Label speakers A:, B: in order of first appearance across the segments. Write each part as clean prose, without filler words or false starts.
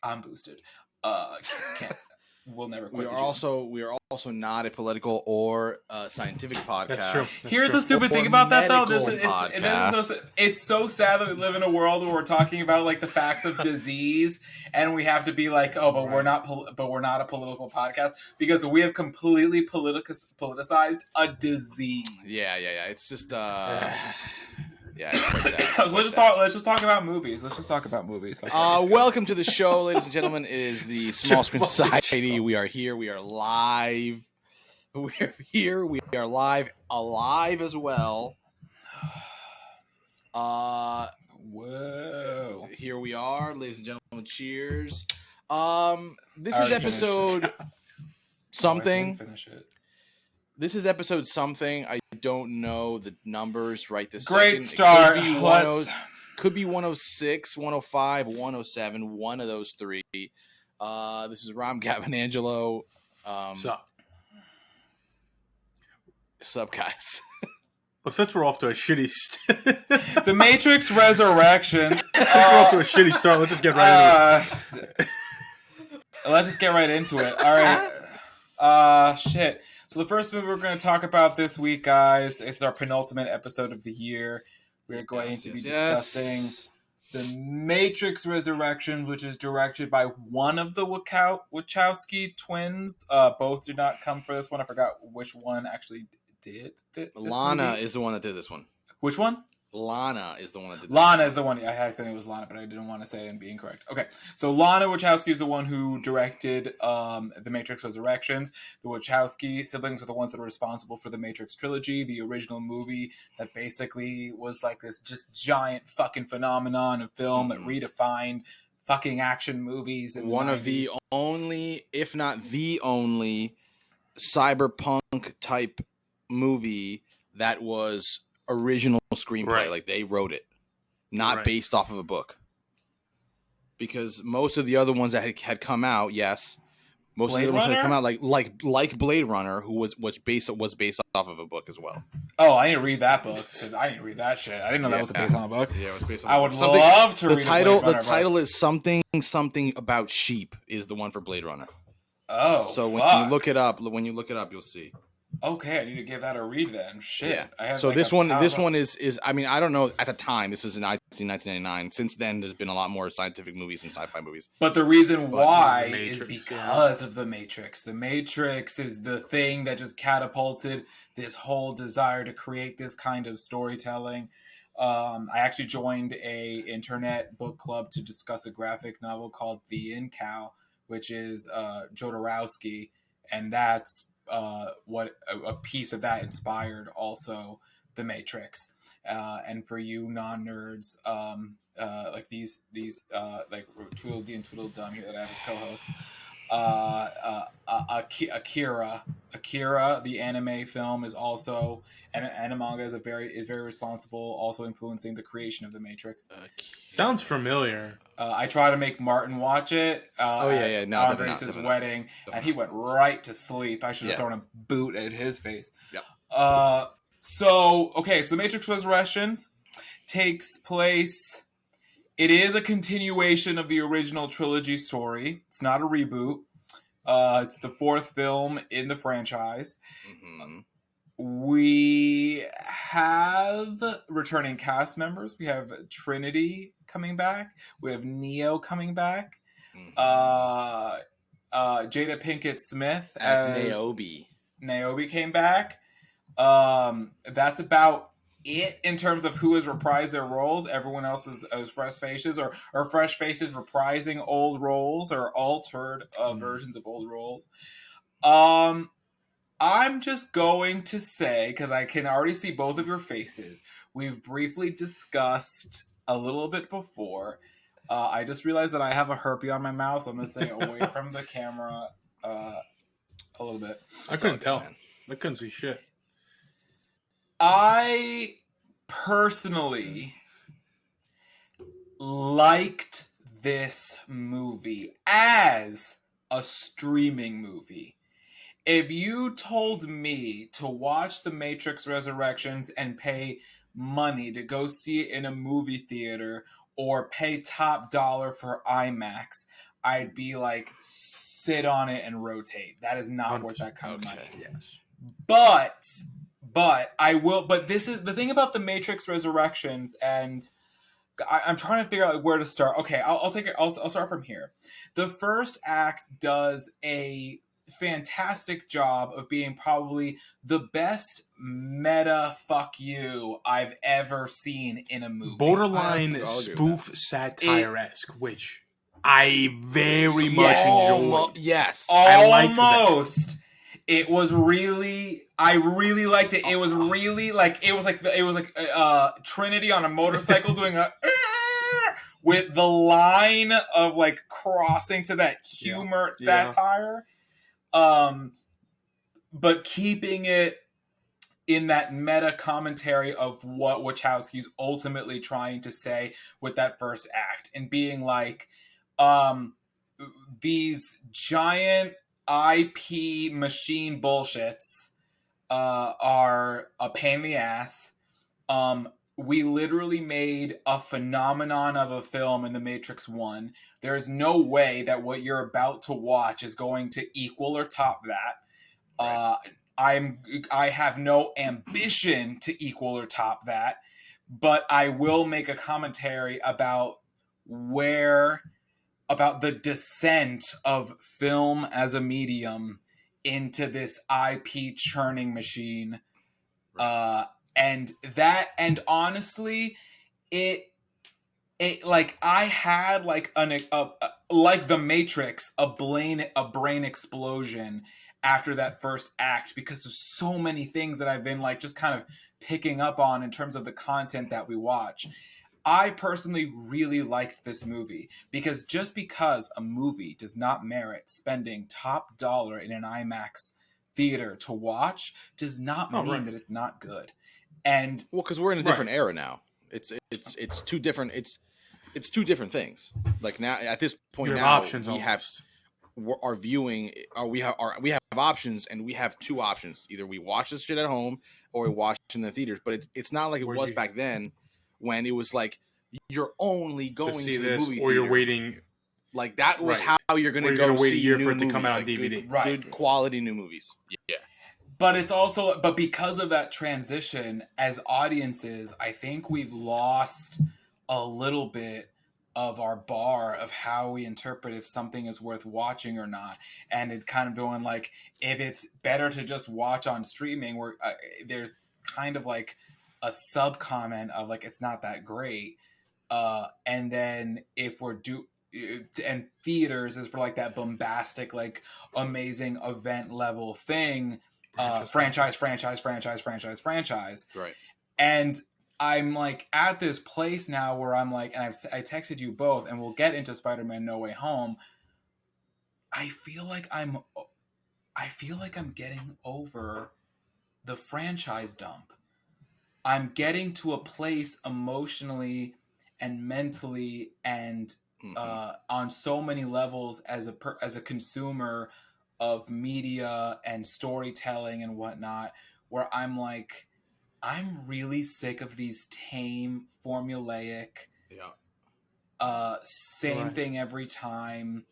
A: I'm boosted. Can't. We'll never quit.
B: We are also not a political or scientific podcast.
C: That's true.
A: Here's the stupid thing about that, though.
B: Podcast.
A: It's so sad that we live in a world where we're talking about like the facts of disease, and we have to be like, oh, but we're not a political podcast because we have completely politicized a disease.
B: Yeah. It's just yeah. It's quite sad.
A: Let's just talk about movies.
B: Welcome to the show, ladies and gentlemen. It is the Small Screen Society. We are here. We are live. We're here. We are live, alive as well.
A: Whoa!
B: Here we are, ladies and gentlemen. Cheers. This is episode something.
A: Finish it.
B: This is episode something. I don't know the numbers right this
A: Great
B: second.
A: start.
B: Could be 106, 105, 107, one of those three. This is Ram, Gavin, Angelo.
C: Sup?
B: Sup, guys?
C: Well, since we're off to a shitty
A: The Matrix Resurrection.
C: we're off to a shitty start, let's just get right into it.
A: Let's just get right into it. All right. Shit. So the first movie we're going to talk about this week, guys, is our penultimate episode of the year. We're going to be discussing The Matrix Resurrections, which is directed by one of the Wachowski twins. Both did not come for this one. I forgot which one actually did this
B: Lana
A: movie.
B: is the one that did this one.
A: Which one?
B: Lana is the one that did this
A: Lana is the one. I had a feeling it was Lana, but I didn't want to say it and be incorrect. Okay, so Lana Wachowski is the one who directed The Matrix Resurrections. The Wachowski siblings are the ones that are responsible for the Matrix trilogy, the original movie that basically was like this just giant fucking phenomenon of film that redefined fucking action movies. In
B: one
A: the 90s.
B: of the only, if not the only, cyberpunk type movie that was original screenplay.
C: Right.
B: Like they wrote it, not based off of a book. Because most of the other ones that had come out, most
A: Blade
B: of the ones that had
A: Runner?
B: come out, like Blade Runner, who was based off of a book as well.
A: Oh, I need to read that book because I need to read that shit. I didn't know that was based on a book.
B: Yeah, it was based on.
A: I would love to read
B: title.
A: a Blade
B: The
A: Runner
B: title
A: book.
B: is something about sheep. Is the one for Blade Runner.
A: Oh,
B: so when
A: fuck.
B: you look it up, you'll see.
A: Okay, I need to give that a read then. Shit.
B: Yeah.
A: I have
B: So
A: like
B: this
A: a
B: one
A: PowerPoint.
B: is. I mean, I don't know at the time. This is in 1999. Since then, there's been a lot more scientific movies and sci-fi movies.
A: But the reason why
C: The
A: is
C: Matrix,
A: because of the Matrix. The Matrix is the thing that just catapulted this whole desire to create this kind of storytelling. I actually joined a internet book club to discuss a graphic novel called The In-Cow, which is Jodorowsky, and that's what a piece of that inspired also The Matrix. And for you non-nerds, like these like Tweedledee and Tweedledum here that I have as co-host, Akira, the anime film, is also and manga is very responsible, also influencing the creation of the Matrix.
C: Sounds familiar.
A: I tried to make Martin watch it.
B: No,
A: Andres' wedding, and he went right to sleep. I should have thrown a boot at his face.
B: Yeah.
A: So The Matrix Resurrections takes place. It is a continuation of the original trilogy story. It's not a reboot. It's the fourth film in the franchise.
B: Mm-hmm.
A: We have returning cast members. We have Trinity coming back. We have Neo coming back.
B: Mm-hmm.
A: Jada Pinkett Smith
B: as Niobe.
A: Niobe came back. That's about it in terms of who has reprised their roles. Everyone else is fresh faces or fresh faces reprising old roles or altered versions of old roles. I'm just going to say, because I can already see both of your faces, we've briefly discussed a little bit before. I just realized that I have a herpy on my mouth, so I'm going to stay away from the camera a little bit.
C: I couldn't tell. Man. I couldn't see shit.
A: I personally liked this movie as a streaming movie. If you told me to watch The Matrix Resurrections and pay money to go see it in a movie theater or pay top dollar for IMAX, I'd be like, sit on it and rotate. That is not worth that kind of money.
C: Yes.
A: But I will. But this is the thing about the Matrix Resurrections, and I'm trying to figure out where to start. Okay, I'll take it. I'll start from here. The first act does a fantastic job of being probably the best meta fuck you I've ever seen in a movie.
C: Borderline spoof satire-esque, which I very much enjoyed.
B: Yes.
A: I liked that. It was really, I really liked it. It was really like, it was like Trinity on a motorcycle doing a with the line of like crossing to that humor satire, but keeping it in that meta commentary of what Wachowski's ultimately trying to say with that first act, and being like, these giant IP machine bullshits are a pain in the ass. We literally made a phenomenon of a film in The Matrix 1. There's no way that what you're about to watch is going to equal or top that. Right. I have no ambition to equal or top that, but I will make a commentary about the descent of film as a medium into this IP churning machine. Right. And honestly, it like, I had like like The Matrix, a brain explosion after that first act, because there's so many things that I've been like just kind of picking up on in terms of the content that we watch. I personally really liked this movie because just because a movie does not merit spending top dollar in an IMAX theater to watch does not mean that it's not good. And
B: because we're in a different era now. It's two different it's two different things. Like now at this point now
C: options
B: we have our viewing, or we have options, and we have two options. Either we watch this shit at home or we watch it in the theaters. But it's not like it was back then, when it was like you're only going to the movie theater,
C: or you're waiting.
B: Like that was how you're going to go
C: wait a year
B: see
C: for it to
B: movies,
C: come out
B: like
C: on DVD.
B: Good quality new movies. Yeah.
A: But it's also, because of that transition, as audiences, I think we've lost a little bit of our bar of how we interpret if something is worth watching or not. And it's kind of doing like, if it's better to just watch on streaming, where there's kind of like a sub comment of like, it's not that great. And then if and theaters is for like that bombastic, like amazing event level thing, franchise.
B: Right.
A: And I'm like at this place now where I'm like, and I texted you both, and we'll get into Spider-Man No Way Home. I feel like I'm getting over the franchise dump. I'm getting to a place emotionally and mentally and on so many levels as a consumer of media and storytelling and whatnot, where I'm like, I'm really sick of these tame, formulaic, same thing every time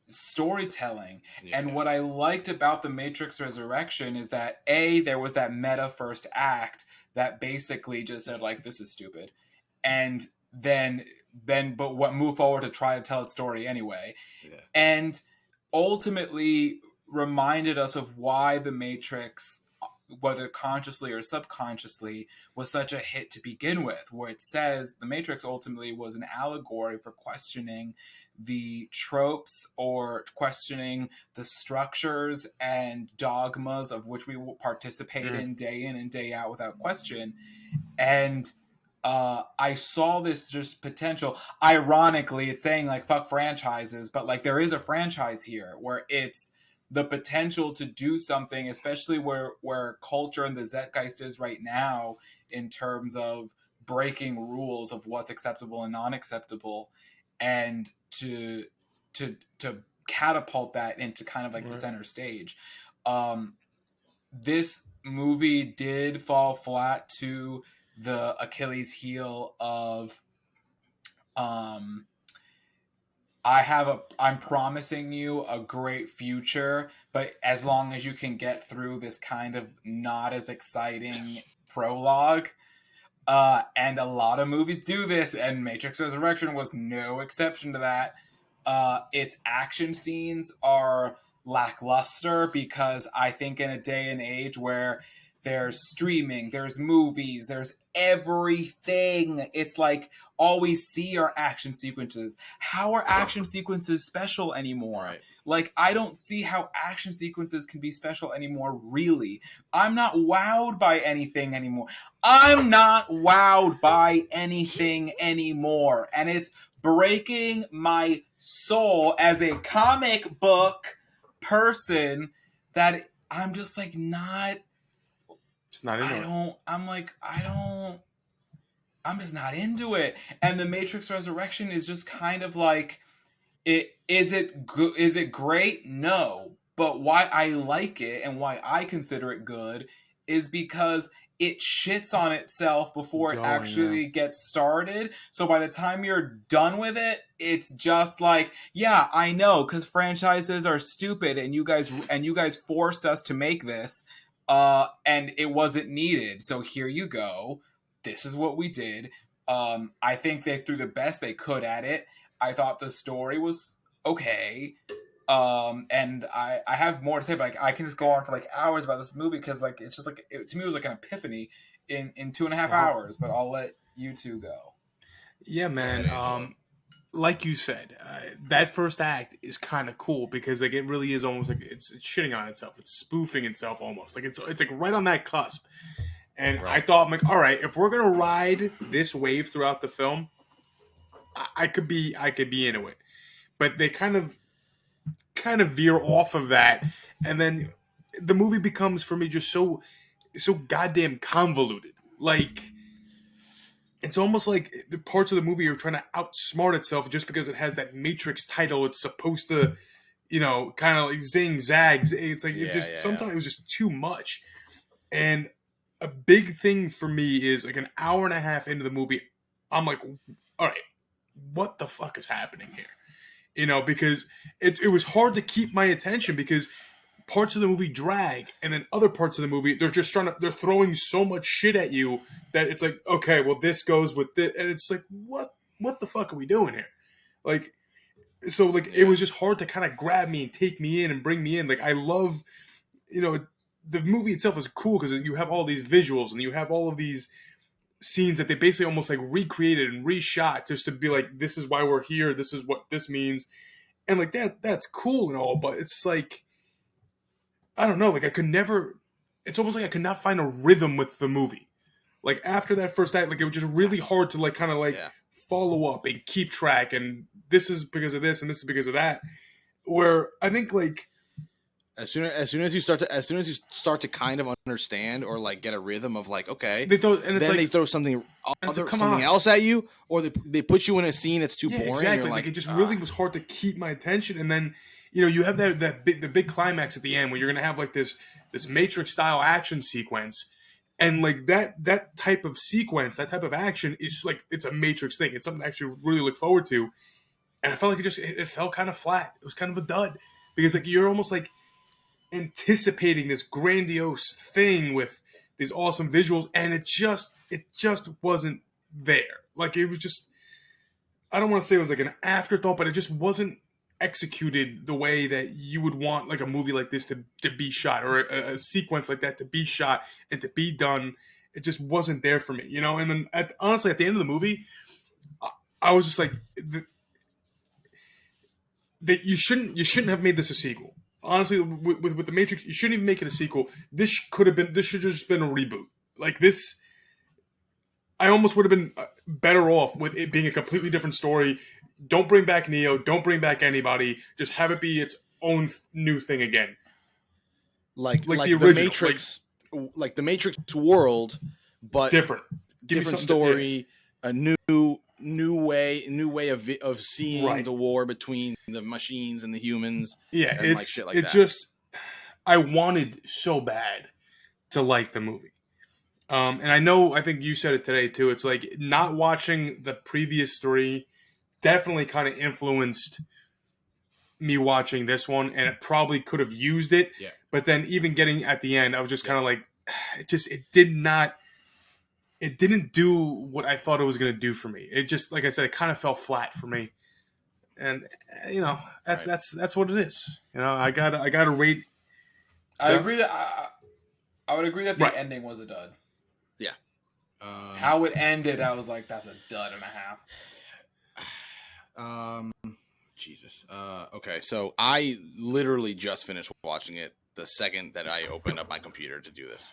A: storytelling. Yeah. And what I liked about The Matrix Resurrection is that there was that meta first act that basically just said like, this is stupid, and then but what move forward to try to tell its story anyway, and ultimately reminded us of why The Matrix, whether consciously or subconsciously, was such a hit to begin with, where it says The Matrix ultimately was an allegory for questioning the tropes or questioning the structures and dogmas of which we will participate in and day out without question. And I saw this just potential. Ironically, it's saying like fuck franchises, but like there is a franchise here where it's the potential to do something, especially where culture and the zeitgeist is right now in terms of breaking rules of what's acceptable and non-acceptable, and to catapult that into kind of like the center stage. This movie did fall flat to the Achilles heel of um, I'm promising you a great future, but as long as you can get through this kind of not as exciting prologue. And a lot of movies do this, and Matrix Resurrection was no exception to that. Its action scenes are lackluster because I think in a day and age where there's streaming, there's movies, there's everything, it's like all we see are action sequences. How are action sequences special anymore?
B: Right.
A: Like, I don't see how action sequences can be special anymore, really. I'm not wowed by anything anymore. I'm not wowed by anything anymore. And it's breaking my soul as a comic book person that I'm just like not.
C: It's not into it.
A: I'm just not into it. And the Matrix Resurrection is just kind of like, is it great? No. But why I like it and why I consider it good is because it shits on itself before it actually gets started. So by the time you're done with it, it's just like, yeah, I know, because franchises are stupid, and you guys forced us to make this, and it wasn't needed. So here you go. This is what we did. I think they threw the best they could at it. I thought the story was okay. And I have more to say, but I can just go on for like hours about this movie because like it's just like to me it was like an epiphany in 2.5 hours. But I'll let you two go.
C: Yeah, man. Like you said, that first act is kind of cool because like it really is almost like it's shitting on itself. It's spoofing itself almost. Like it's like right on that cusp. And I thought, I'm like, all right, if we're gonna ride this wave throughout the film, I could be into it. But they kind of veer off of that, and then the movie becomes for me just so goddamn convoluted. Like it's almost like the parts of the movie are trying to outsmart itself just because it has that Matrix title. It's supposed to, kind of like zing zags. It's like sometimes it was just too much. And a big thing for me is like an hour and a half into the movie, I'm like, all right, what the fuck is happening here? Because it was hard to keep my attention because parts of the movie drag, and then other parts of the movie they're throwing so much shit at you that it's like, okay, well this goes with this, and it's like, what the fuck are we doing here? Like, so like it was just hard to kind of grab me and take me in and bring me in. Like I love, the movie itself is cool because you have all these visuals and you have all of these scenes that they basically almost like recreated and reshot just to be like, this is why we're here, this is what this means, and like that's cool and all, but it's like, I don't know, like it's almost like I could not find a rhythm with the movie. Like after that first act, like it was just really hard to like kind of like follow up and keep track, and this is because of this and this is because of that, where I think like
B: As soon as you start to kind of understand or like get a rhythm of like, okay,
C: they throw
B: something else at you, or they put you in a scene that's too boring.
C: Exactly. Like it just really was hard to keep my attention. And then you have the big climax at the end where you're gonna have like this Matrix style action sequence, and like that type of sequence, that type of action is like it's a Matrix thing. It's something to actually really look forward to. And I felt like it felt kind of flat. It was kind of a dud because like you're almost like anticipating this grandiose thing with these awesome visuals, and it just wasn't there. Like it was just, I don't want to say it was like an afterthought, but it just wasn't executed the way that you would want like a movie like this to be shot, or a sequence like that to be shot and to be done. It just wasn't there for me, and then honestly at the end of the movie I was just like, that you shouldn't have made this a sequel. Honestly, with the Matrix, you shouldn't even make it a sequel. This should have just been a reboot. Like this, I almost would have been better off with it being a completely different story. Don't bring back Neo. Don't bring back anybody. Just have it be its own new thing again.
B: Like the original, Matrix, like the Matrix world, but
C: different
B: story, a new way of seeing the war between the machines and the humans.
C: Yeah,
B: and
C: it's shit like that. Just, I wanted so bad to like the movie. And I think you said it today too. It's like not watching the previous three definitely kind of influenced me watching this one, and it probably could have used it.
B: Yeah.
C: But then even getting at the end, I was just kind of like, it didn't do what I thought it was going to do for me. It just, like I said, it kind of fell flat for me. And that's what it is. I gotta rate.
A: I agree that I would agree that the ending was a dud.
B: Yeah.
A: How it ended, I was like, that's a dud and a half.
B: Jesus. Okay, so I literally just finished watching it the second that I opened up my computer to do this.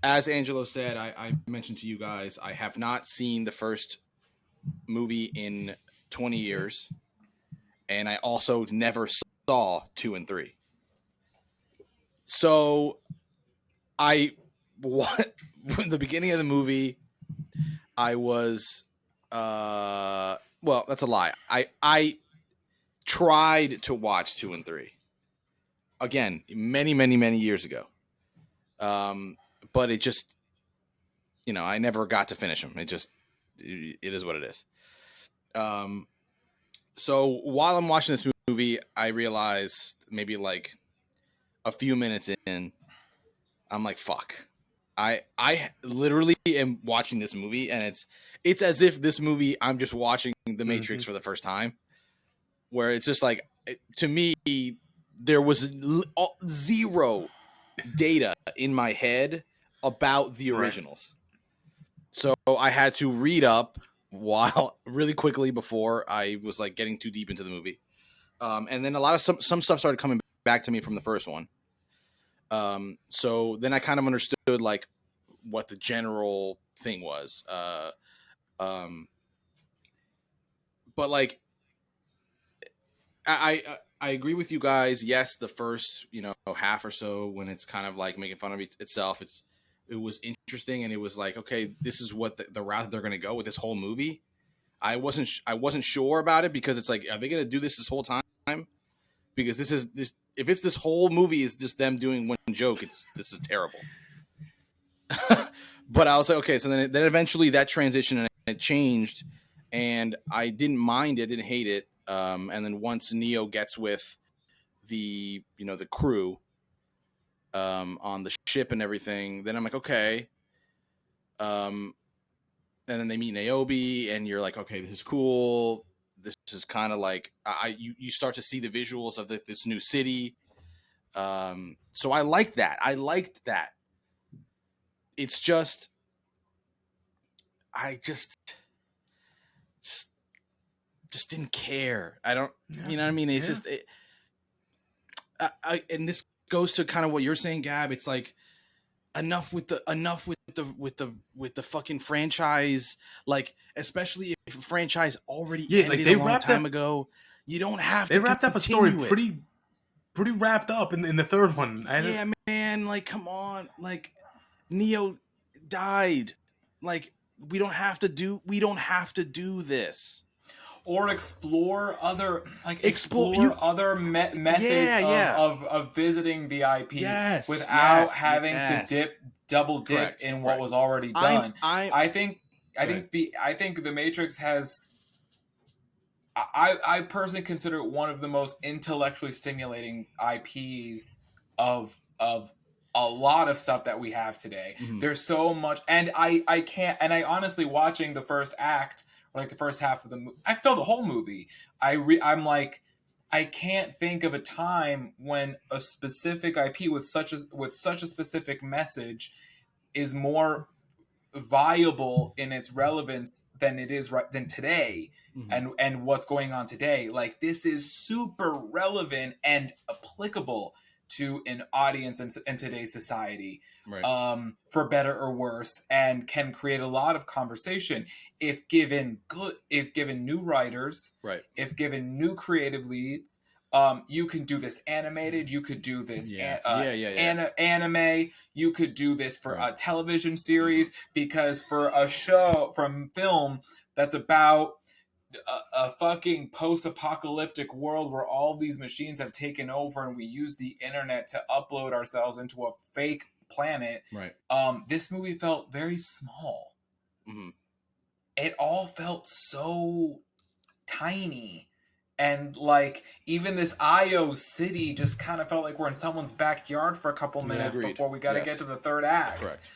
B: As Angelo said, I mentioned to you guys, I have not seen the first movie in 20 years, and I also never saw 2 and 3. So in the beginning of the movie, I was well, that's a lie. I tried to watch 2 and 3 again many years ago, but it just, I never got to finish them. It is what it is. So while I'm watching this movie, I realized maybe like a few minutes in, I'm like, fuck. I literally am watching this movie, and it's as if this movie, I'm just watching The Matrix for the first time, where it's just like, to me, there was zero data in my head about the originals. So I had to read up really quickly before I was like getting too deep into the movie. And then a lot of some stuff started coming back to me from the first one. So then I kind of understood like what the general thing was. But like, I agree with you guys. Yes, the first, half or so, when it's kind of like making fun of itself, it was interesting, and it was like, okay, this is what the route that they're going to go with this whole movie. I wasn't sure about it, because it's like, are they going to do this whole time? Because if it's this whole movie is just them doing one joke, this is terrible. But I was like, okay, so then eventually that transition and it changed, and I didn't mind it, didn't hate it. And then once Neo gets with the crew on the ship and everything, then I'm like, okay. And then they meet Niobe, and you're like, okay, this is cool. This is kind of like you start to see the visuals of this new city. So I liked that. It's just, I just didn't care. I don't, you know what I mean? It's just, and this goes to kind of what you're saying, Gab. It's like, enough with the fucking franchise. Like, especially if a franchise already ended like they a long time ago, you don't have to.
C: They wrapped up a story pretty wrapped up in the third one.
B: Yeah, man. Like, come on. Like, Neo died. Like, we don't have to do this.
A: Or explore other other methods of visiting the IP without having to double dip in what was already done. I think the Matrix has. I personally consider it one of the most intellectually stimulating IPs of a lot of stuff that we have today. Mm-hmm. There's so much, and I can't. And I honestly, watching the first act, or like the first half of the movie, the whole movie, I'm like, I can't think of a time when a specific IP with such a specific message is more viable in its relevance than it is than today. Mm-hmm. and what's going on today. Like, this is super relevant and applicable to an audience in today's society, right. For better or worse, and can create a lot of conversation if given new writers, right. If given new creative leads. You can do this animated. You could do this anime. You could do this for a television series, because for a show from film that's about a fucking post-apocalyptic world where all these machines have taken over and we use the internet to upload ourselves into a fake planet. Right. This movie felt very small. Mm-hmm. it all felt so tiny. And like even this Io city just kind of felt like we're in someone's backyard for a couple minutes before we got to get to the third act.
B: Correct.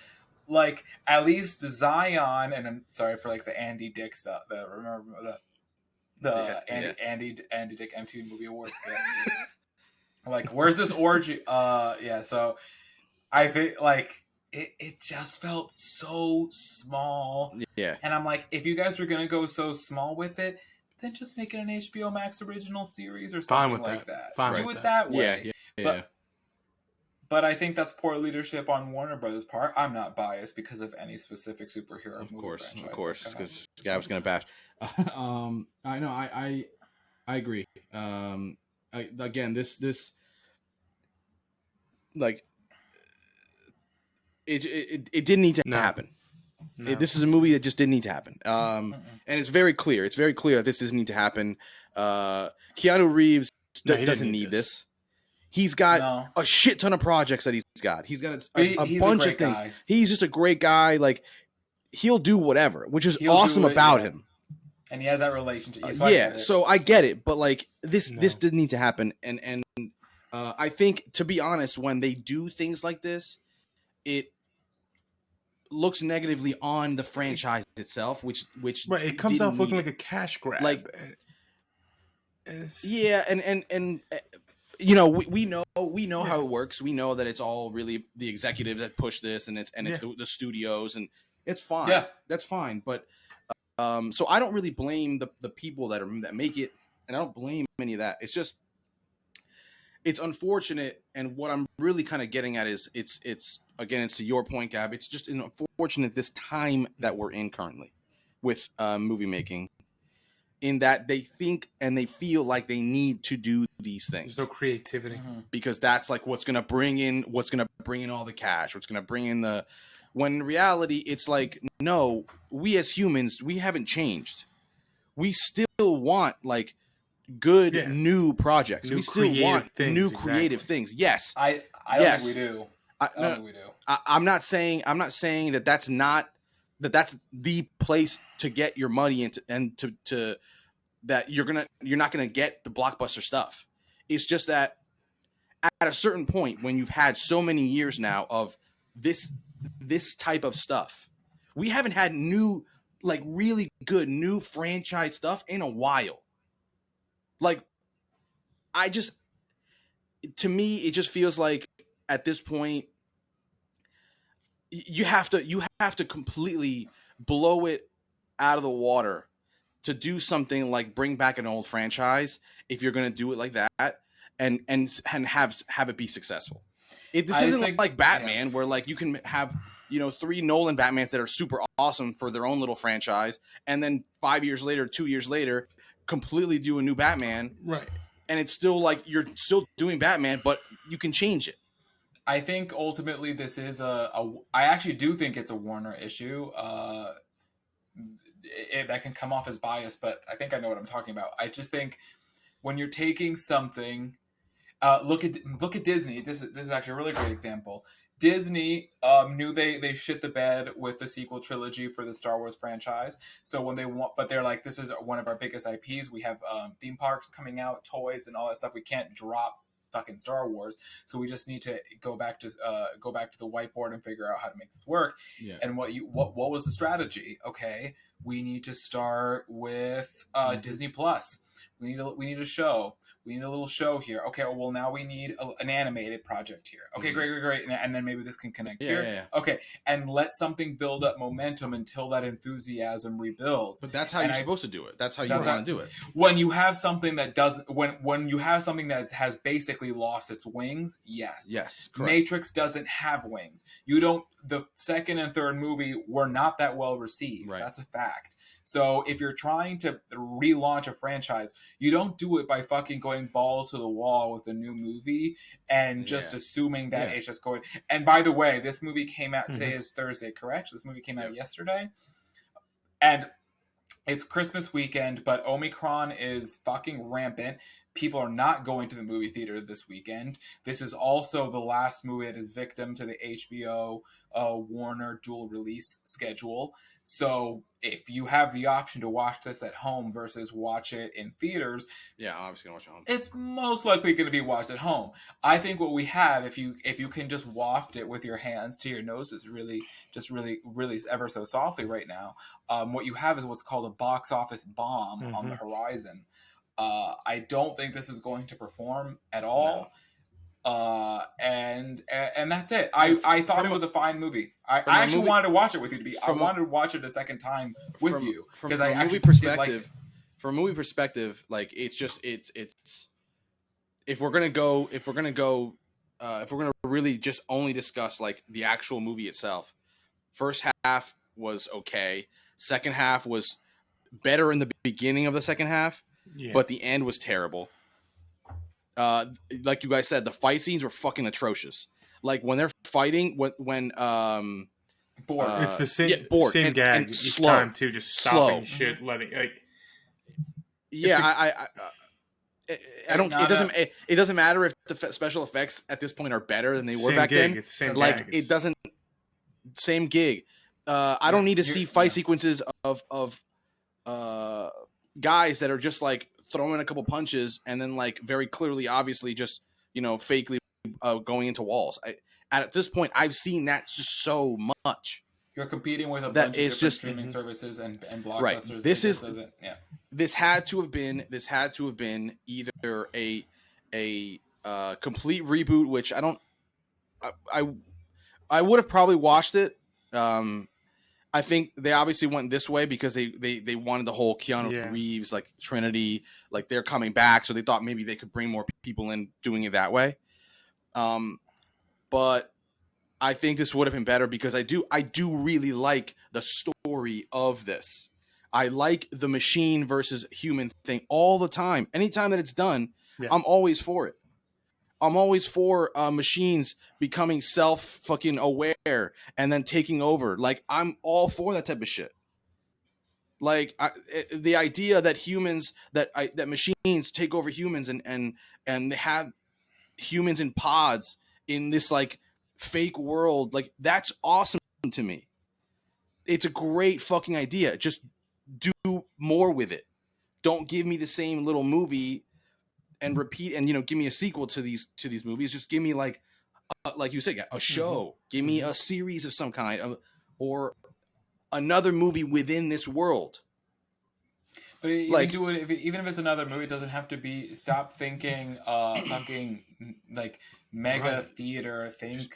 A: Like at least Zion, and I'm sorry for like the Andy Dick stuff. Remember Andy Dick MTV Movie Awards. Like, where's this orgy? Yeah. So I think like it just felt so small.
B: Yeah.
A: And I'm like, if you guys are gonna go so small with it, then just make it an HBO Max original series or something like that. Do it that way.
B: Yeah.
A: But I think that's poor leadership on Warner Brothers' part. I'm not biased because of any specific superhero movie franchise.
B: Of course, because the guy was going to bash. I know. I agree. Again, this like it didn't need to happen. No. This is a movie that just didn't need to happen. And it's very clear. It's very clear that this doesn't need to happen. Keanu Reeves doesn't need this. He's got a shit ton of projects that he's got. He's got a bunch of things. Guy. He's just a great guy. Like, he'll do whatever, which is awesome about him.
A: And he has that relationship.
B: So I get it. But, like, this didn't need to happen. And I think, to be honest, when they do things like this, it looks negatively on the franchise itself, which
C: right, it comes out looking like a cash grab.
B: Like, yeah, and you know, we know how it works. We know that it's all really the executives that push this, and it's the studios, and it's fine.
A: Yeah,
B: that's fine. But so I don't really blame the people that make it, and I don't blame any of that. It's just it's unfortunate, and what I'm really kind of getting at is it's again, it's to your point, Gab. It's just unfortunate this time that we're in currently with movie making. In that they think and they feel like they need to do these things.
C: There's no creativity
B: because that's like what's gonna bring in all the cash. What's gonna bring in the. When in reality, it's like no, we as humans, we haven't changed. We still want like good new projects. We still want new creative things. Yes,
A: I don't think we do. I don't think we do.
B: I'm not saying that that's not. That's the place to get your money into and to that you're not gonna get the blockbuster stuff. It's just that at a certain point when you've had so many years now of this type of stuff, we haven't had new like really good new franchise stuff in a while. Like to me it just feels like at this point you have to completely blow it out of the water to do something like bring back an old franchise if you're going to do it like that and have it be successful. This isn't like Batman where like you can have 3 Nolan Batmans that are super awesome for their own little franchise and then 5 years later, 2 years later completely do a new Batman.
C: Right.
B: And it's still like you're still doing Batman but you can change it.
A: I think ultimately this is I actually do think it's a Warner issue. That can come off as biased, but I think I know what I'm talking about. I just think when you're taking something, look at Disney. This is actually a really great example. Disney knew they shit the bed with the sequel trilogy for the Star Wars franchise. So when but they're like, this is one of our biggest IPs. We have theme parks coming out, toys, and all that stuff. We can't drop fucking Star Wars, so we just need to go back to the whiteboard and figure out how to make this work.
B: Yeah.
A: And what was the strategy? Okay, we need to start with Disney Plus. We need a show. We need a little show here. Okay, well now we need an animated project here. Okay, great. And then maybe this can connect here.
B: Yeah.
A: Okay, and let something build up momentum until that enthusiasm rebuilds.
B: But that's how you're supposed to do it. That's how you want to do it.
A: When you have something that doesn't, when you have something that has basically lost its wings, yes,
B: correct.
A: Matrix doesn't have wings. The second and third movie were not that well received.
B: Right.
A: That's a fact. So if you're trying to relaunch a franchise, you don't do it by fucking going balls to the wall with a new movie and just assuming that it's just going. And by the way, this movie came out today is Thursday, correct? This movie came out yesterday. And it's Christmas weekend, but Omicron is fucking rampant. people are not going to the movie theater this weekend. This is also the last movie that is victim to the HBO Warner dual release schedule. So if you have the option to watch this at home versus watch it in theaters,
B: yeah, obviously gonna watch it at home.
A: it's most likely going to be watched at home. I think what we have, if you can just waft it with your hands to your noses, really ever so softly right now, what you have is what's called a box office bomb on the horizon. I don't think this is going to perform at all. No. And that's it. I thought it was a fine movie. I actually wanted to watch it with you. I wanted to watch it a second time with you because I actually did like it.
B: From a movie perspective, like it's if we're gonna really just only discuss like the actual movie itself, first half was okay. Second half was better in the beginning of the second half, but the end was terrible. Like you guys said, the fight scenes were fucking atrocious. Like when they're fighting, when
A: bored.
C: It's the same
B: bored
C: same
B: and,
C: gag
B: and
C: each
B: slow.
C: time too, just stopping shit, letting like.
B: Yeah, I don't. It doesn't matter if the special effects at this point are better than they were back then.
C: It's same
B: like
C: gag.
B: It doesn't. Same gig. I don't need to see fight sequences of guys that are just like throwing a couple punches and then like very clearly, obviously, just fakely going into walls. At this point, I've seen that so much.
A: You're competing with a bunch of different streaming services and blockbusters.
B: Right. This had to have been either a complete reboot, which I would have probably watched it. I think they obviously went this way because they wanted the whole Keanu Reeves like Trinity, like they're coming back, so they thought maybe they could bring more people in doing it that way. But I think this would have been better because I do really like the story of this. I like the machine versus human thing all the time. Anytime that it's done, I'm always for it. I'm always for machines becoming fucking aware and then taking over. Like I'm all for that type of shit. Like the idea that that machines take over humans and they have humans in pods in this like fake world, like that's awesome to me. It's a great fucking idea. Just do more with it. Don't give me the same little movie and repeat and give me a sequel to these movies. Just give me like you said, a show. Give me a series of some kind or another movie within this world.
A: But even do it even if it's another movie, it doesn't have to be. Stop thinking fucking like mega theater thing.
B: It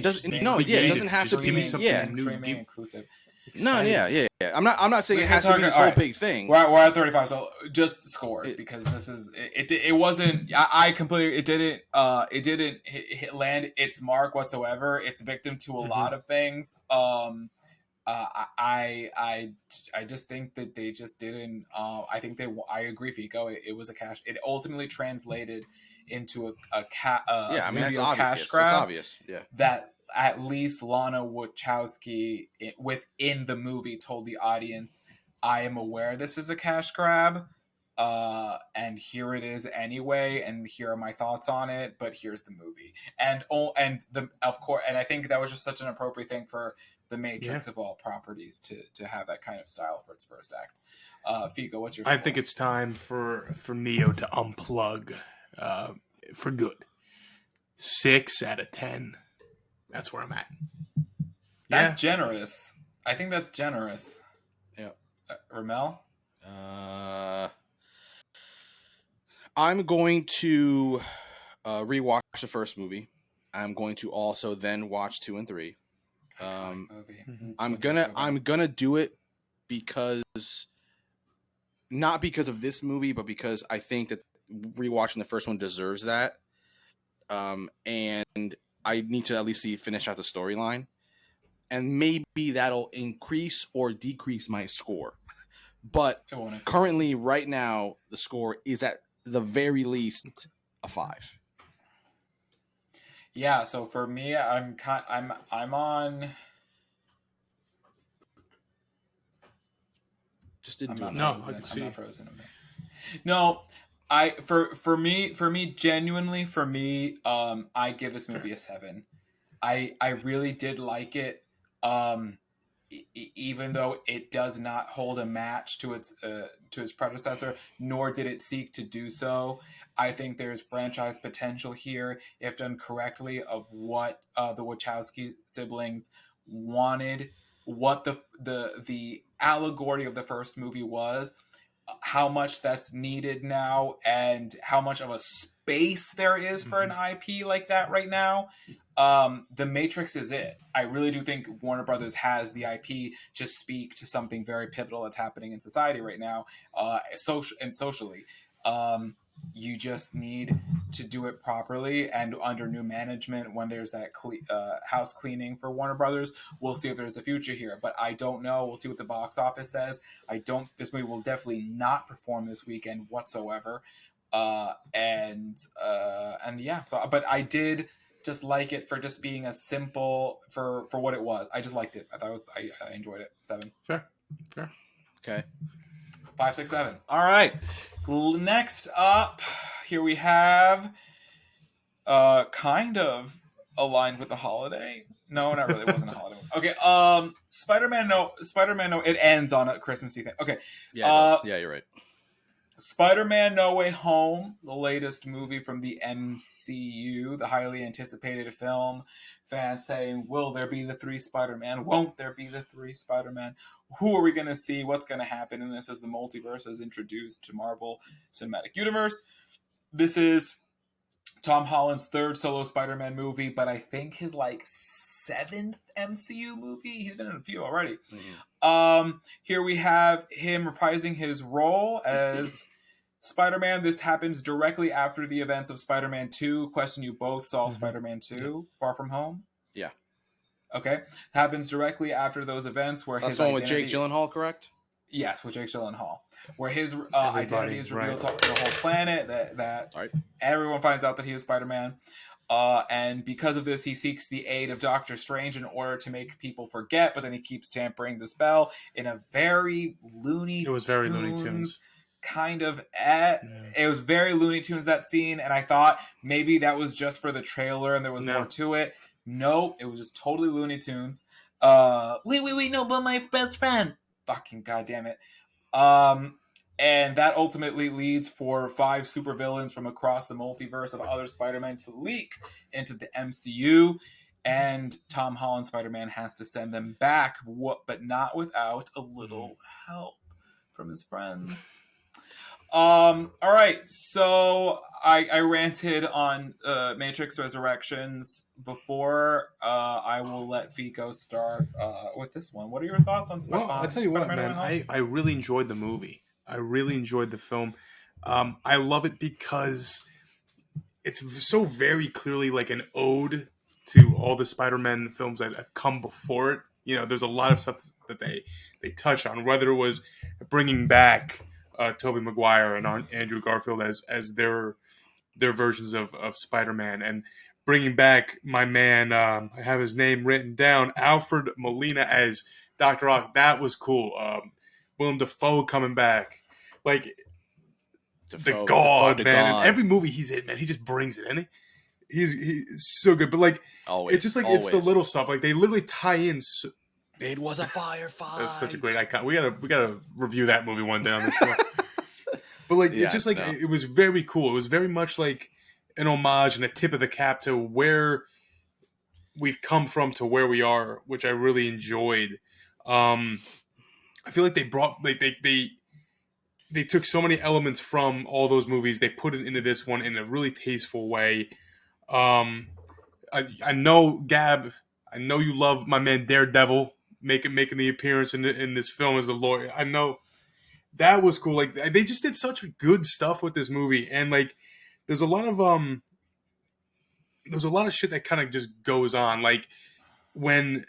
B: doesn't. No, it doesn't have to be
A: something streaming exclusive.
B: Exciting. No, I'm not saying it has to be this whole big thing.
A: We're at 35, so just scores because this is it wasn't. I completely it didn't land its mark whatsoever. It's victim to a lot of things. I just think that they just didn't. I agree, Fico. It was a cash. It ultimately translated into a cash grab.
B: It's obvious. Yeah.
A: That at least Lana Wachowski within the movie told the audience, "I am aware this is a cash grab, and here it is anyway, and here are my thoughts on it. But here's the movie." And of course, and I think that was just such an appropriate thing for the Matrix of all properties to have that kind of style for its first act. Fico, what's your score?
C: I think it's time for Neo to unplug for good. 6 out of 10. That's where I'm at.
A: That's generous. I think that's generous.
B: Yeah.
A: Ramel?
B: I'm going to rewatch the first movie. I'm going to also then watch 2 and 3. I'm gonna do it because not because of this movie, but because I think that rewatching the first one deserves that. And I need to at least finish out the storyline, and maybe that'll increase or decrease my score. But currently, right now, the score is at the very least a 5.
A: Yeah, so for me, I'm on.
B: Just didn't do it.
C: No,
A: I'm not frozen. No, Genuinely for me, I give this movie a 7. I really did like it. Um, Even though it does not hold a match to its predecessor, nor did it seek to do so. I think there's franchise potential here if done correctly of what the Wachowski siblings wanted, what the allegory of the first movie was, how much that's needed now, and how much of a space there is for an IP like that right now. The Matrix is it. I really do think Warner Brothers has the IP to speak to something very pivotal that's happening in society right now, socially. You just need to do it properly and under new management. When there's that house cleaning for Warner Brothers, we'll see if there's a future here. But I don't know. We'll see what the box office says. This movie will definitely not perform this weekend whatsoever. And yeah. So, but I did just like it for just being a simple for what it was. I just liked it. I enjoyed it. 7.
C: Fair.
B: Okay.
A: 5, 6, 7. All right. Next up, here we have kind of aligned with the holiday. No, not really. It wasn't a holiday. Okay. Spider-Man. No. It ends on a Christmassy thing. Okay.
B: Yeah. Yeah, you're right.
A: Spider-Man No Way Home, the latest movie from the MCU, the highly anticipated film. Fans saying, will there be the 3 Spider-Man? Won't there be the 3 Spider-Man? Who are we going to see? What's going to happen in this as the multiverse is introduced to Marvel Cinematic Universe? This is Tom Holland's 3rd solo Spider-Man movie, but I think his 7th MCU movie. He's been in a few already. Here we have him reprising his role as Spider-Man. This happens directly after the events of Spider-Man 2. Question, you both saw Spider-Man 2, Far From Home?
B: Yeah.
A: Okay. Happens directly after those events where
B: that's
A: his
B: the one
A: identity...
B: with Jake Gyllenhaal, correct?
A: Yes, with Jake Gyllenhaal. Where his identity is revealed to the whole planet, that
B: right.
A: Everyone finds out that he is Spider-Man. And because of this, he seeks the aid of Doctor Strange in order to make people forget, but then he keeps tampering the spell in a very Looney Tunes kind of it was very Looney Tunes, that scene, and I thought maybe that was just for the trailer and there was more to it. No, it was just totally Looney Tunes. Wait, no, but my best friend. Fucking goddamn it. And that ultimately leads for 5 supervillains from across the multiverse of other Spider-Man to leak into the MCU. And Tom Holland Spider-Man has to send them back, but not without a little help from his friends. All right, so I ranted on Matrix Resurrections before. I will let Fico start with this one. What are your thoughts on Spider-Man?
C: Well, I'll tell you what, man. I really enjoyed the movie. I really enjoyed the film. I love it because it's so very clearly like an ode to all the Spider-Man films that have come before it. You know, there's a lot of stuff that they touch on, whether it was bringing back Tobey Maguire and Andrew Garfield as their versions of Spider-Man, and bringing back my man, I have his name written down, Alfred Molina as Dr. Ock. That was cool. Willem Dafoe coming back. Like, the God, man. In every movie he's in, man, he just brings it, and he's so good. But, like, it's just like, it's the little stuff. Like, they literally tie in.
B: It was a firefight. That's
C: such a great icon. We gotta review that movie one day on the show. But, like, it's just like, it was very cool. It was very much like an homage and a tip of the cap to where we've come from to where we are, which I really enjoyed. I feel like they brought, like, they took so many elements from all those movies. They put it into this one in a really tasteful way. I know, Gab, I know you love my man Daredevil making the appearance in this film as the lawyer. I know that was cool. Like, they just did such good stuff with this movie, and like, there's a lot of shit that kind of just goes on. Like, when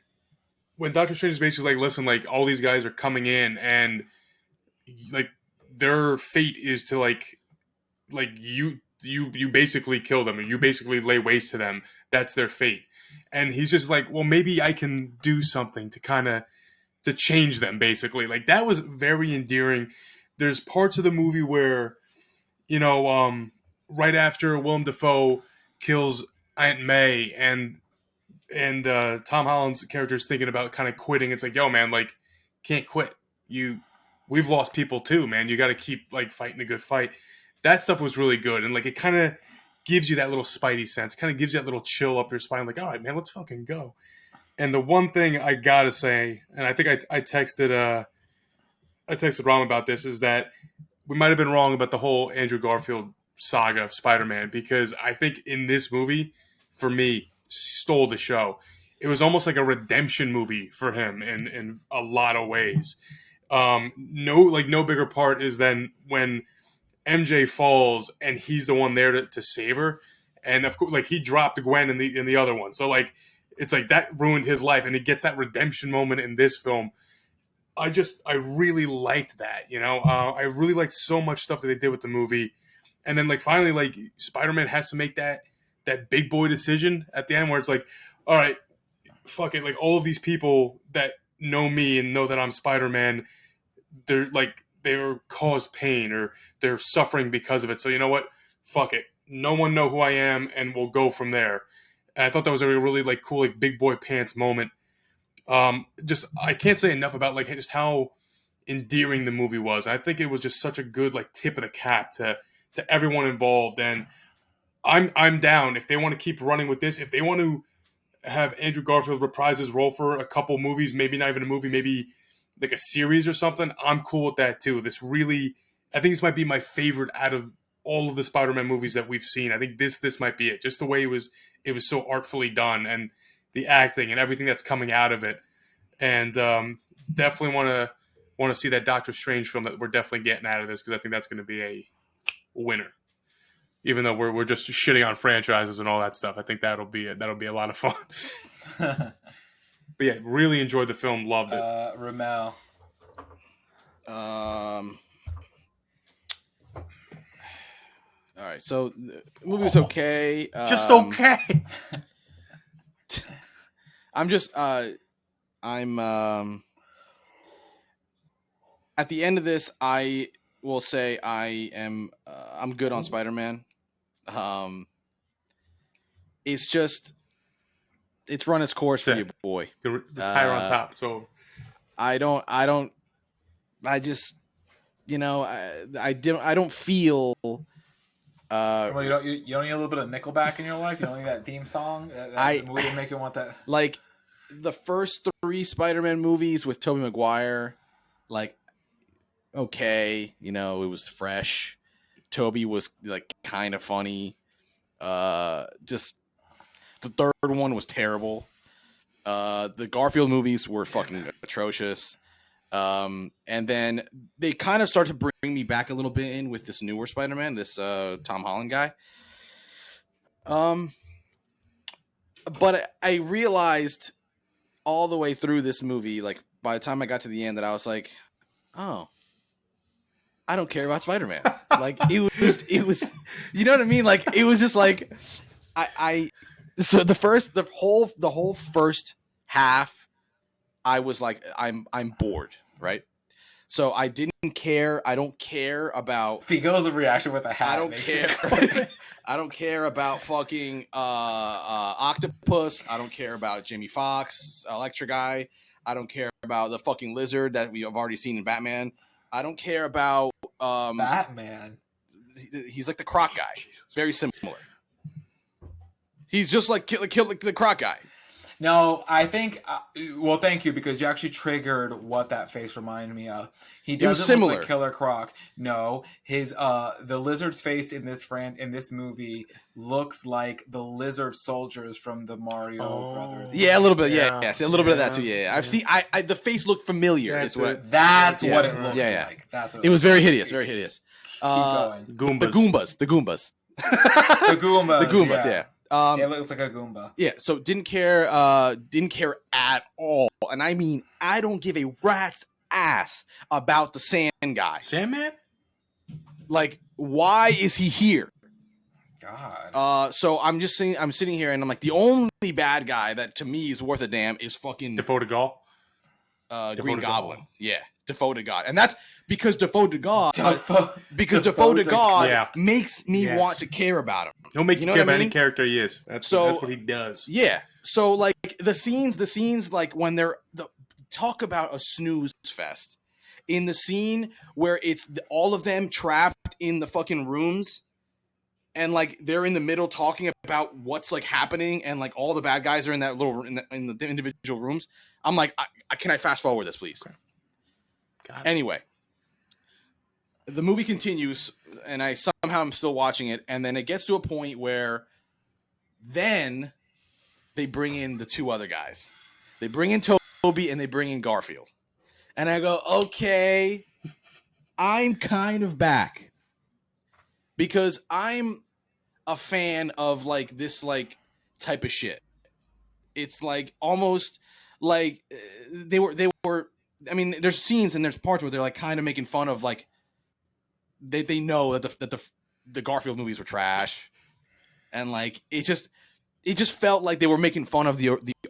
C: Doctor Strange is basically like, listen, like, all these guys are coming in, and like, their fate is to like you basically kill them, and you basically lay waste to them. That's their fate. And he's just like, well, maybe I can do something to change them, basically. Like, that was very endearing. There's parts of the movie where right after Willem Dafoe kills Aunt May and Tom Holland's character is thinking about kind of quitting. It's like, yo, man, like, can't quit. We've lost people too, man. You got to keep like fighting the good fight. That stuff was really good, and like it kind of gives you that little spidey sense, kind of gives you that little chill up your spine, like, all right, man, let's fucking go. And the one thing I gotta say, and I think I texted Ram about this, is that we might have been wrong about the whole Andrew Garfield saga of Spider-Man, because I think in this movie, for me, stole the show. It was almost like a redemption movie for him in a lot of ways. No bigger part is than when MJ falls and he's the one there to save her, and of course, like, he dropped Gwen in the other one, so like it's like that ruined his life, and he gets that redemption moment in this film. I really liked that, I really liked so much stuff that they did with the movie, and then like finally, like, Spider-Man has to make that big boy decision at the end where it's like, all right, fuck it, like, all of these people that know me and know that I'm Spider-Man, they're caused pain or they're suffering because of it. So you know what? Fuck it. No one know who I am, and we'll go from there. And I thought that was a really like cool, like, big boy pants moment. Just I can't say enough about like just how endearing the movie was. I think it was just such a good like tip of the cap to everyone involved. And I'm down if they want to keep running with this. If they want to have Andrew Garfield reprise his role for a couple movies, maybe not even a movie, maybe like a series or something, I'm cool with that too. I think this might be my favorite out of all of the Spider-Man movies that we've seen. I think this might be it. Just the way it was so artfully done, and the acting and everything that's coming out of it. And definitely want to see that Doctor Strange film that we're definitely getting out of this, because I think that's going to be a winner. Even though we're just shitting on franchises and all that stuff, I think that'll be a lot of fun. But yeah, really enjoyed the film, loved it.
A: Ramel.
B: All right, so the movie was okay.
C: Just okay.
B: I'm at the end of this, I will say I'm good on Spider-Man. It's run its course for you, boy.
C: Retire on top. So
B: I don't feel.
A: Well, you don't need a little bit of Nickelback in your life. You don't need that theme song. The movie would make you want that.
B: Like the first 3 Spider-Man movies with Tobey Maguire, like, okay, it was fresh. Tobey was like kind of funny. Just the third one was terrible. The Garfield movies were fucking atrocious. And then they kind of start to bring me back a little bit in with this newer Spider-Man, this Tom Holland guy. But I realized all the way through this movie, like by the time I got to the end, that I was like, oh, I don't care about Spider-Man. Like it was, you know what I mean? Like it was just like, so the whole first half, I was like, I'm bored, right? So I didn't care. I don't care about
A: Figo's reaction with a hat.
B: I don't care. I don't care about fucking Octopus. I don't care about Jamie Foxx, Electra guy. I don't care about the fucking lizard that we have already seen in Batman. I don't care about
A: Batman.
B: He's like the Croc guy. Very similar. He's just like the Croc guy.
A: No, I think. Well, thank you, because you actually triggered what that face reminded me of. He doesn't look like Killer Croc. No, his the lizard's face in this movie looks like the lizard soldiers from the Mario Brothers.
B: Yeah, a little bit. Yeah. See, a little bit of that too. Yeah. I've seen. The face looked familiar.
A: That's what it looks like. That's what
B: it was. Very hideous. Very hideous.
A: Keep going.
B: The Goombas.
A: The Goombas.
B: Yeah.
A: It looks like a Goomba.
B: Yeah, so didn't care at all. And I mean, I don't give a rat's ass about the sand guy.
C: Sandman?
B: Like, why is he here?
A: God.
B: So I'm sitting here and I'm like, the only bad guy that to me is worth a damn is fucking
C: Defoe to Gaul?
B: Green Goblin. Yeah, Defoe to God. And that's because Defoe to God makes me want to care about him.
C: He'll make you care about any character he is. That's what he does.
B: Yeah. So like the scenes like when talk about a snooze fest in the scene where it's all of them trapped in the fucking rooms and like they're in the middle talking about what's like happening and like all the bad guys are in that little in the individual rooms. I'm like, can I fast forward this, please? Okay. Anyway, the movie continues, and I somehow am still watching it, and then it gets to a point where then they bring in the two other guys. They bring in Toby and they bring in Garfield. And I go, okay, I'm kind of back. Because I'm a fan of like this like type of shit. It's like almost like they were I mean, there's scenes and there's parts where they're like kind of making fun of like they know that the Garfield movies were trash, and like it just felt like they were making fun of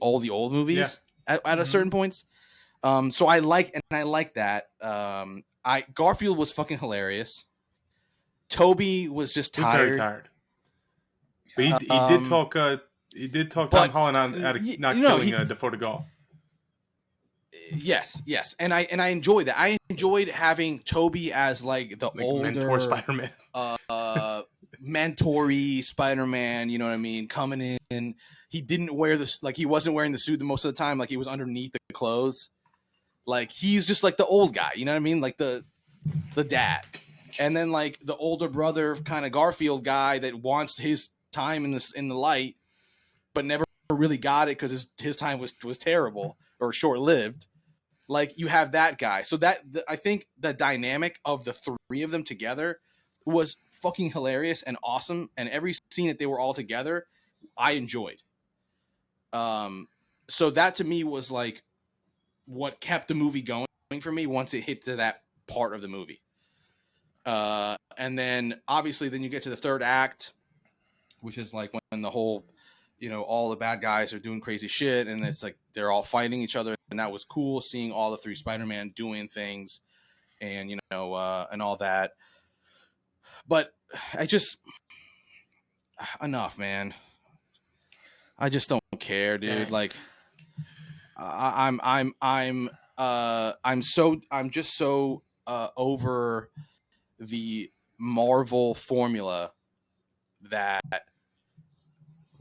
B: all the old movies at a certain points. So I like that. Garfield was fucking hilarious. Toby was just tired.
C: Very tired. But he did talk. He did talk Tom Holland out of not killing Defoe to Gall.
B: Yes, and I enjoyed that. I enjoyed having Toby as like the older
C: mentor Spider-Man,
B: mentor-y Spider-Man. You know what I mean? Coming in, he didn't wear this like he wasn't wearing the suit most of the time. Like he was underneath the clothes. Like he's just like the old guy. You know what I mean? Like the dad, and then like the older brother kind of Garfield guy that wants his time in the light, but never really got it because his time was terrible or short-lived. Like you have that guy. So I think the dynamic of the three of them together was fucking hilarious and awesome. And every scene that they were all together, I enjoyed. So that to me was like what kept the movie going for me once it hit to that part of the movie. And then obviously then you get to the third act, which is like when the whole, all the bad guys are doing crazy shit and it's like they're all fighting each other. And that was cool seeing all the three Spider-Man doing things and, and all that. But enough, man. I just don't care, dude. Dang. Like I'm just so over the Marvel formula that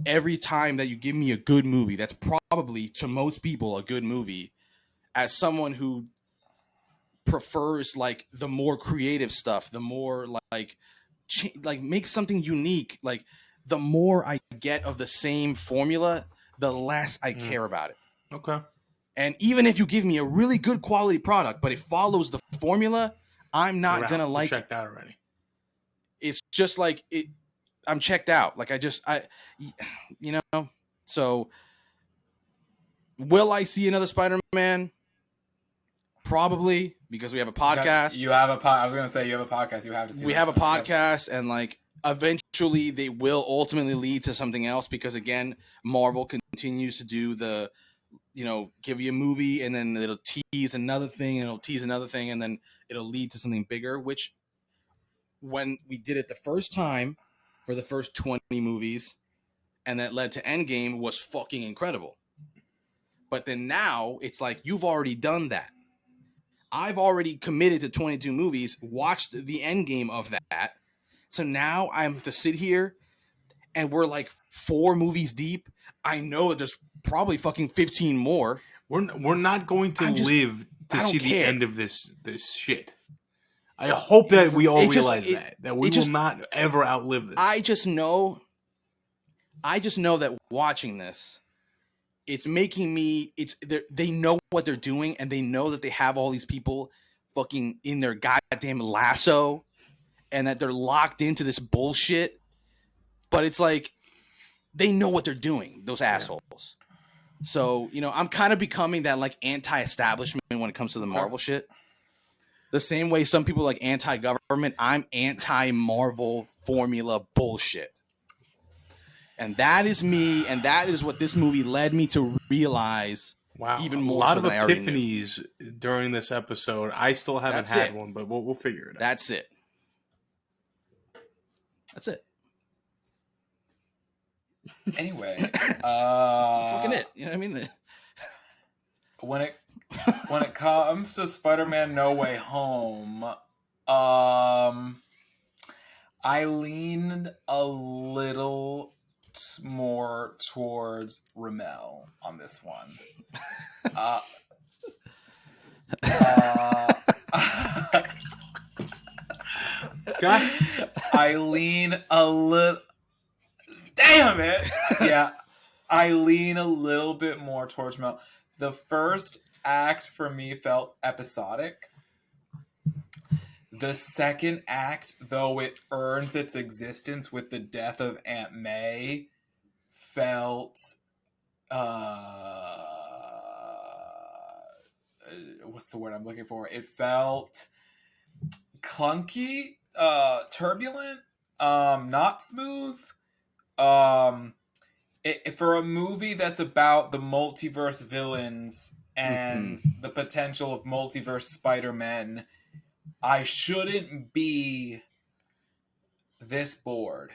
B: every time that you give me a good movie, that's probably to most people a good movie, as someone who prefers like the more creative stuff, the more like make something unique, like the more I get of the same formula, the less I care about it.
C: Okay.
B: And even if you give me a really good quality product, but it follows the formula, I'm not gonna like it.
C: Checked out already.
B: It's just like it. I'm checked out. Like so will I see another Spider-Man? Probably, because we have a podcast.
A: I was going to say you have a podcast. You have to see
B: We have a podcast, and like eventually they will ultimately lead to something else because again, Marvel continues to do the, give you a movie and then it'll tease another thing and it'll tease another thing and then it'll lead to something bigger, which when we did it the first time for the first 20 movies and that led to Endgame was fucking incredible. But then now it's like, you've already done that. I've already committed to 22 movies, watched the Endgame of that. So now I'm to sit here and we're like 4 movies deep. I know that there's probably fucking 15 more.
C: We're not going to live to see the end of this shit. I hope that we all realize that we will not ever outlive this.
B: I just know that watching this, it's making me. They know what they're doing, and they know that they have all these people fucking in their goddamn lasso, and that they're locked into this bullshit. But it's like they know what they're doing. Those assholes. So I'm kind of becoming that like anti-establishment when it comes to the Marvel shit. The same way some people like anti-government, I'm anti-Marvel formula bullshit. And that is me, and that is what this movie led me to realize
C: Wow,
B: even more
C: a lot
B: so
C: of
B: than I already knew.
C: epiphanies during this episode. I still haven't
B: That's
C: had
B: it.
C: one, but we'll figure it out.
B: That's it. That's it.
A: Anyway,
B: Fucking it. You know what I mean?
A: when it comes to Spider-Man No Way Home, I leaned a little more towards Ramel on this one. I lean a little. Damn it! Yeah, I lean a little bit more towards Ramel. The first act for me felt episodic. The second act, though it earns its existence with the death of Aunt May, felt what's the word I'm looking for? It felt clunky, turbulent, not smooth. For a movie that's about the multiverse villains and the potential of multiverse Spider-Men, I shouldn't be this bored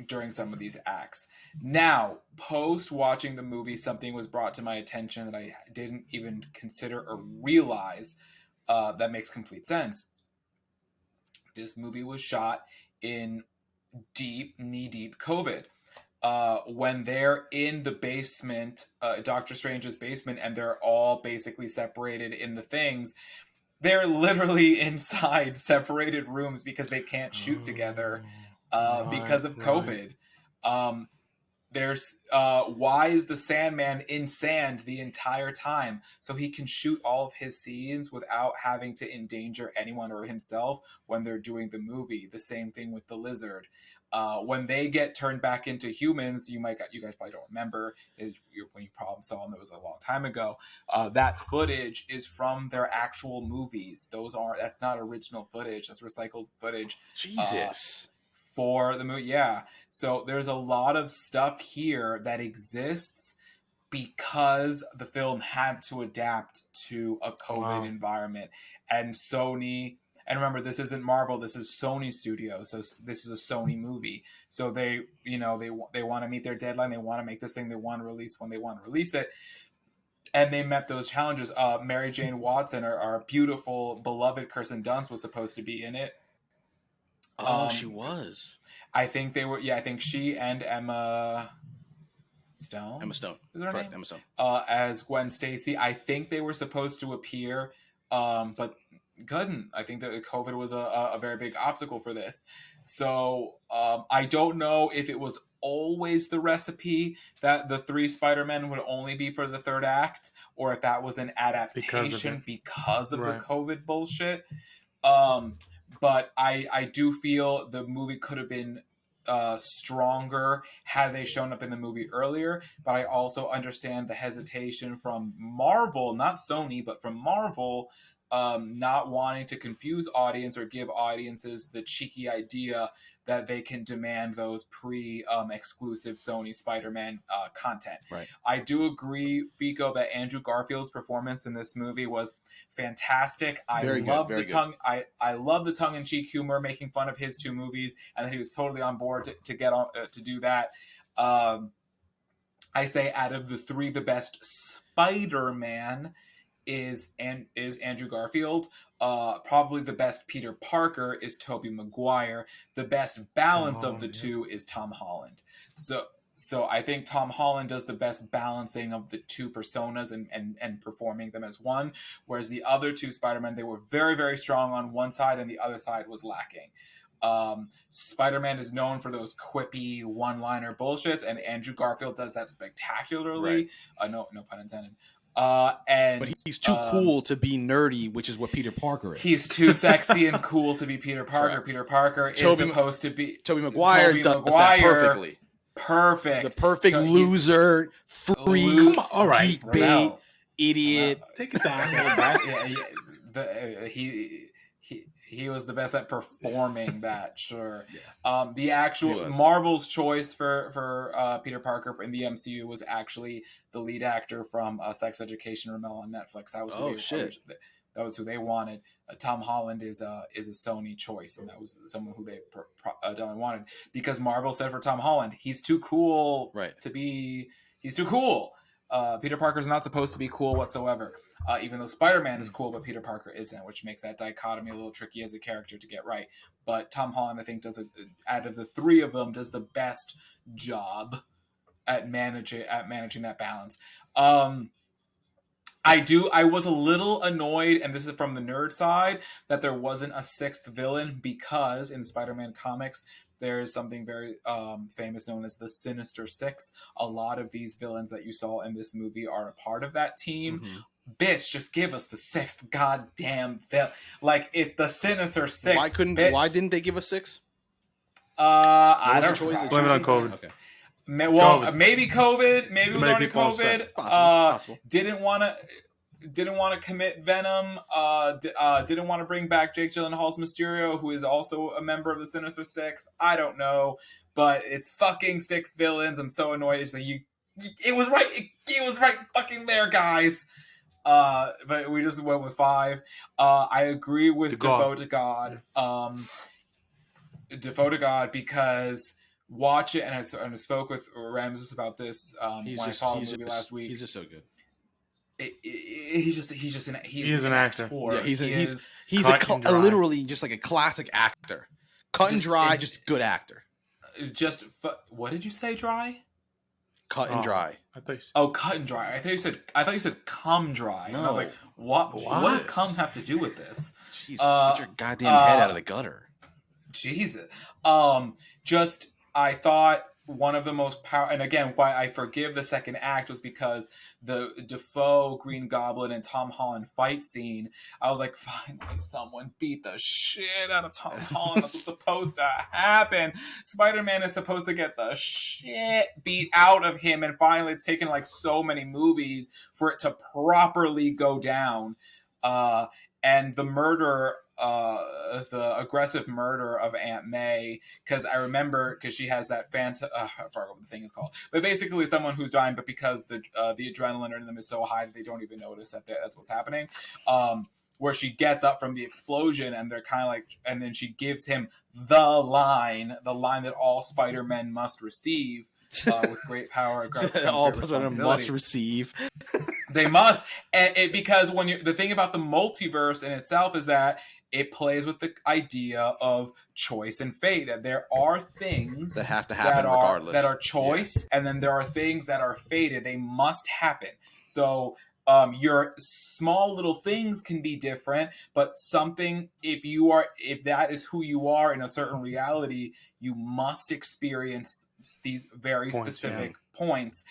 A: during some of these acts. Now, post watching the movie, something was brought to my attention that I didn't even consider or realize that makes complete sense. This movie was shot in knee-deep COVID. When they're in the basement, Doctor Strange's basement, and they're all basically separated in the things, they're literally inside separated rooms because they can't shoot together because of COVID. There's why is the Sandman in sand the entire time? So he can shoot all of his scenes without having to endanger anyone or himself when they're doing the movie. The same thing with the Lizard. When they get turned back into humans, you guys probably don't remember, when you probably saw them, it was a long time ago. That footage is from their actual movies. That's not original footage. That's recycled footage.
B: Jesus.
A: For the movie, yeah. So there's a lot of stuff here that exists because the film had to adapt to a COVID environment. And Sony, and remember, this isn't Marvel, this is Sony Studios, so this is a Sony movie. So they want to meet their deadline, they want to make this thing, they want to release when they want to release it. And they met those challenges. Mary Jane Watson, our beautiful, beloved Kirsten Dunst, was supposed to be in it.
B: She was.
A: I think they were. Yeah, I think she and Emma Stone.
B: Emma Stone.
A: Is her
B: Correct,
A: name?
B: Emma Stone.
A: As Gwen Stacy. I think they were supposed to appear, but couldn't. I think that COVID was a very big obstacle for this. So I don't know if it was always the recipe that the 3 Spider-Men would only be for the third act, or if that was an adaptation because of the COVID bullshit. But I do feel the movie could have been stronger had they shown up in the movie earlier. But I also understand the hesitation from Marvel, not Sony, but from Marvel, not wanting to confuse audience or give audiences the cheeky idea that they can demand those exclusive Sony Spider-Man content.
B: Right.
A: I do agree, Vico, that Andrew Garfield's performance in this movie was fantastic. I love the tongue-in-cheek humor, making fun of his 2 movies, and he was totally on board to get on to do that. I say out of the 3, the best Spider-Man is Andrew Garfield. Probably the best Peter Parker is Tobey Maguire. The best balance of the 2 is Tom Holland. So I think Tom Holland does the best balancing of the 2 personas and performing them as one, whereas the other 2 Spider-Men, they were very, very strong on one side and the other side was lacking. Spider-Man is known for those quippy one-liner bullshits, and Andrew Garfield does that spectacularly. Right. No pun intended.
B: But he's too cool to be nerdy, which is what Peter Parker is.
A: He's too sexy and cool to be Peter Parker. Correct. Peter Parker is supposed to be...
B: Tobey Maguire does that perfectly.
A: Perfect.
B: The perfect loser, freak,
C: all right,
B: geek bait, idiot.
C: Take it down.
A: he was the best at performing that. Sure.
B: Yeah.
A: The actual Marvel's choice for Peter Parker in the MCU was actually the lead actor from Sex Education Ramel on Netflix. That was that was who they wanted. Tom Holland is a Sony choice, and that was someone who they definitely wanted, because Marvel said for Tom Holland, he's too cool to be. He's too cool. Peter Parker's not supposed to be cool whatsoever, even though Spider-Man is cool, but Peter Parker isn't, which makes that dichotomy a little tricky as a character to get right. But Tom Holland, I think, out of the three of them, does the best job at managing that balance. I was a little annoyed, and this is from the nerd side, that there wasn't a sixth villain, because in Spider-Man comics, there's something very famous known as the Sinister Six. A lot of these villains that you saw in this movie are a part of that team. Mm-hmm. Bitch, just give us the sixth goddamn villain. Like, it's the Sinister Six.
B: Why didn't they give us six?
C: I don't know. Blame it on COVID.
B: Okay.
A: Well, COVID. Maybe COVID. Maybe it was already COVID.
B: Possible.
A: Didn't want to commit Venom. Didn't want to bring back Jake Gyllenhaal's Mysterio, who is also a member of the Sinister Six. I don't know, but it's fucking six villains. I'm so annoyed. It's like it was right. It was right fucking there, guys. But we just went with five. I agree with Defoe to God. Defoe to God, because watch it, and I spoke with Ramses about this when I saw the movie last week.
B: He's just so good.
A: He's an actor.
B: Yeah, he's literally just like a classic actor. Cut and dry, just good actor.
A: What did you say? Dry?
B: Cut and dry.
A: Cut and dry. I thought you said cum dry.
B: No.
A: And I was like, what does cum have to do with this?
B: Jesus, get your goddamn head out of the gutter.
A: Jesus. I thought one of the most powerful, and again, why I forgive the second act was because the Defoe, Green Goblin, and Tom Holland fight scene, I was like, finally someone beat the shit out of Tom Holland. That's what's supposed to happen. Spider-Man is supposed to get the shit beat out of him, and finally it's taken like so many movies for it to properly go down. And the aggressive murder of Aunt May, because I remember, because she has that I forgot what the thing is called, but basically someone who's dying, but because the adrenaline in them is so high that they don't even notice that that's what's happening. Where she gets up from the explosion, and they're kind of like, and then she gives him the line that all Spider-Men must receive. With great power,
B: all Spider-Men must receive.
A: They must, and because the thing about the multiverse in itself is that it plays with the idea of choice and fate. That there are things
B: that have to happen regardless,
A: that are choice, and then there are things that are fated. They must happen. So your small little things can be different, but something, if that is who you are in a certain reality, you must experience these very specific points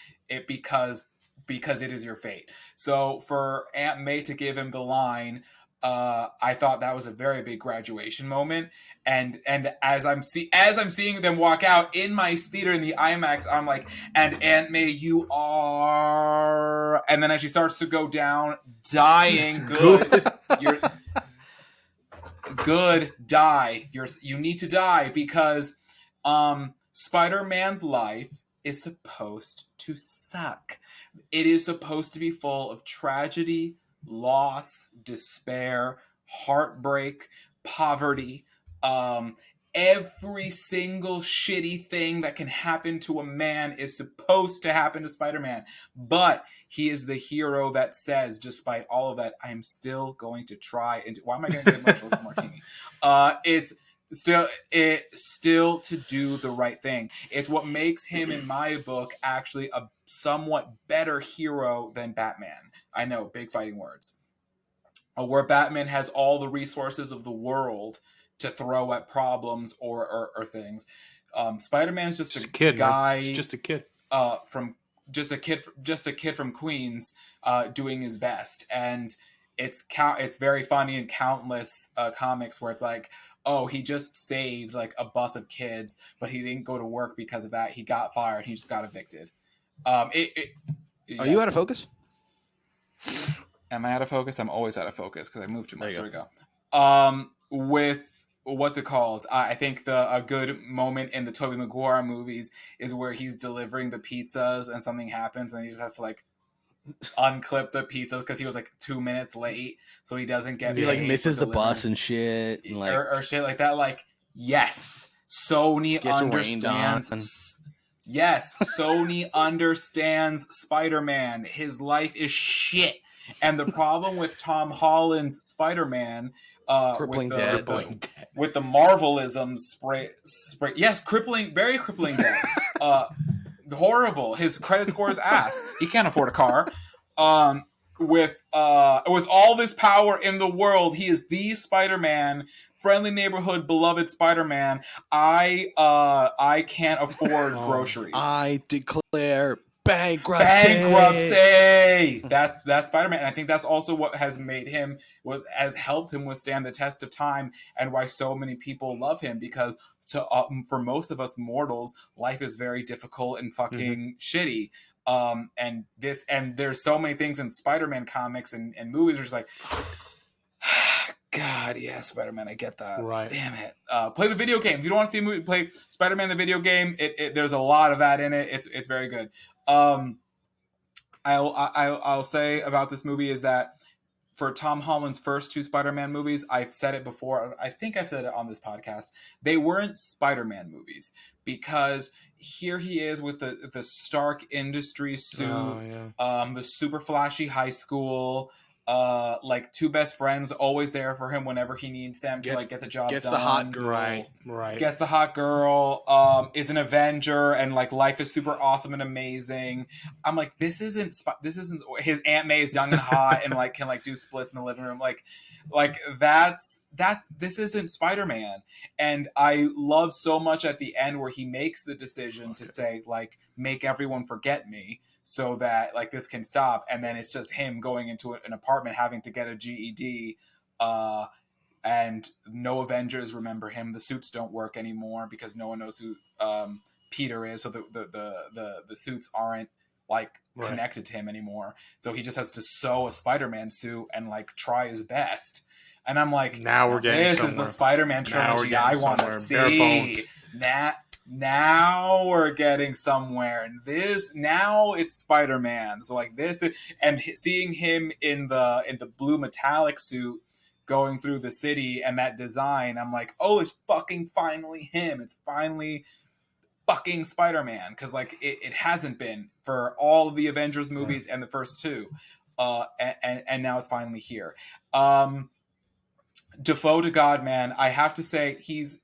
A: because it is your fate. So for Aunt May to give him the line, I thought that was a very big graduation moment. And as I'm seeing them walk out in my theater in the IMAX, I'm like, and Aunt May, you are. And then as she starts to go down, dying, good, you're good, die. You need to die, because Spider-Man's life is supposed to suck. It is supposed to be full of tragedy, loss, despair, heartbreak, poverty, every single shitty thing that can happen to a man is supposed to happen to Spider-Man. But he is the hero that says, despite all of that, I'm still going to try. And why am I going to get emotional with Martini? It's still to do the right thing. It's what makes him, in my book, actually a somewhat better hero than Batman. I know, big fighting words. Where Batman has all the resources of the world to throw at problems or things. Spider-Man's just a kid, guy.
C: It's just a kid.
A: Just a kid from Queens, doing his best. And it's very funny in countless comics where it's like, oh, he just saved like a bus of kids, but he didn't go to work because of that. He got fired. He just got evicted.
B: Are you out of focus?
A: Am I out of focus? I'm always out of focus because I moved too much. There we go. with what's it called? I think a good moment in the Tobey Maguire movies is where he's delivering the pizzas and something happens and he just has to like unclip the pizzas because he was like 2 minutes late, so he doesn't get
B: he like misses the bus and shit, and like
A: or shit like that. Like, yes, Sony
B: gets
A: understands. Yes, Sony understands Spider-Man. His life is shit, and the problem with Tom Holland's Spider-Man,
B: crippling
A: with
B: dead,
A: with the Marvelism spray. Yes, very crippling dead. Horrible. His credit score is ass. He can't afford a car. With all this power in the world, he is the Spider-Man, friendly neighborhood, beloved Spider-Man. I can't afford groceries.
B: I declare bankruptcy.
A: That's Spider-Man, and I think that's also what has helped him withstand the test of time, and why so many people love him, because for most of us mortals, life is very difficult and fucking shitty. And there's so many things in Spider-Man comics and movies where it's like, God, yeah, Spider-Man, I get that.
C: Right.
A: Damn it. Play the video game. If you don't want to see a movie, play Spider-Man the video game. There's a lot of that in it. It's very good. I'll say about this movie is that for Tom Holland's first 2 Spider-Man movies, I've said it before, I think I've said it on this podcast, they weren't Spider-Man movies, because here he is with the Stark Industries suit, the super flashy high school, like 2 best friends always there for him whenever he needs them to like get the job done.
B: Gets the hot girl.
C: Right.
A: Gets the hot girl, is an Avenger, and like life is super awesome and amazing. I'm like, this isn't his Aunt May is young and hot and like can like do splits in the living room. Like this isn't Spider-Man. And I love so much at the end where he makes the decision to say like, make everyone forget me, so that like this can stop, and then it's just him going into an apartment having to get a GED, and no Avengers remember him. The suits don't work anymore because no one knows who Peter is, so the suits aren't like connected to him anymore. So he just has to sew a Spider-Man suit and like try his best. And I'm like,
C: now we're getting
A: this
C: somewhere.
A: Is the Spider-Man trilogy I want to see. Now we're getting somewhere, and now it's Spider-Man. So like this, and seeing him in the blue metallic suit going through the city and that design, I'm like, oh, it's fucking finally him. It's finally fucking Spider-Man, because like it hasn't been for all of the Avengers movies and the first 2, and now it's finally here. Defoe to God, man, I have to say he's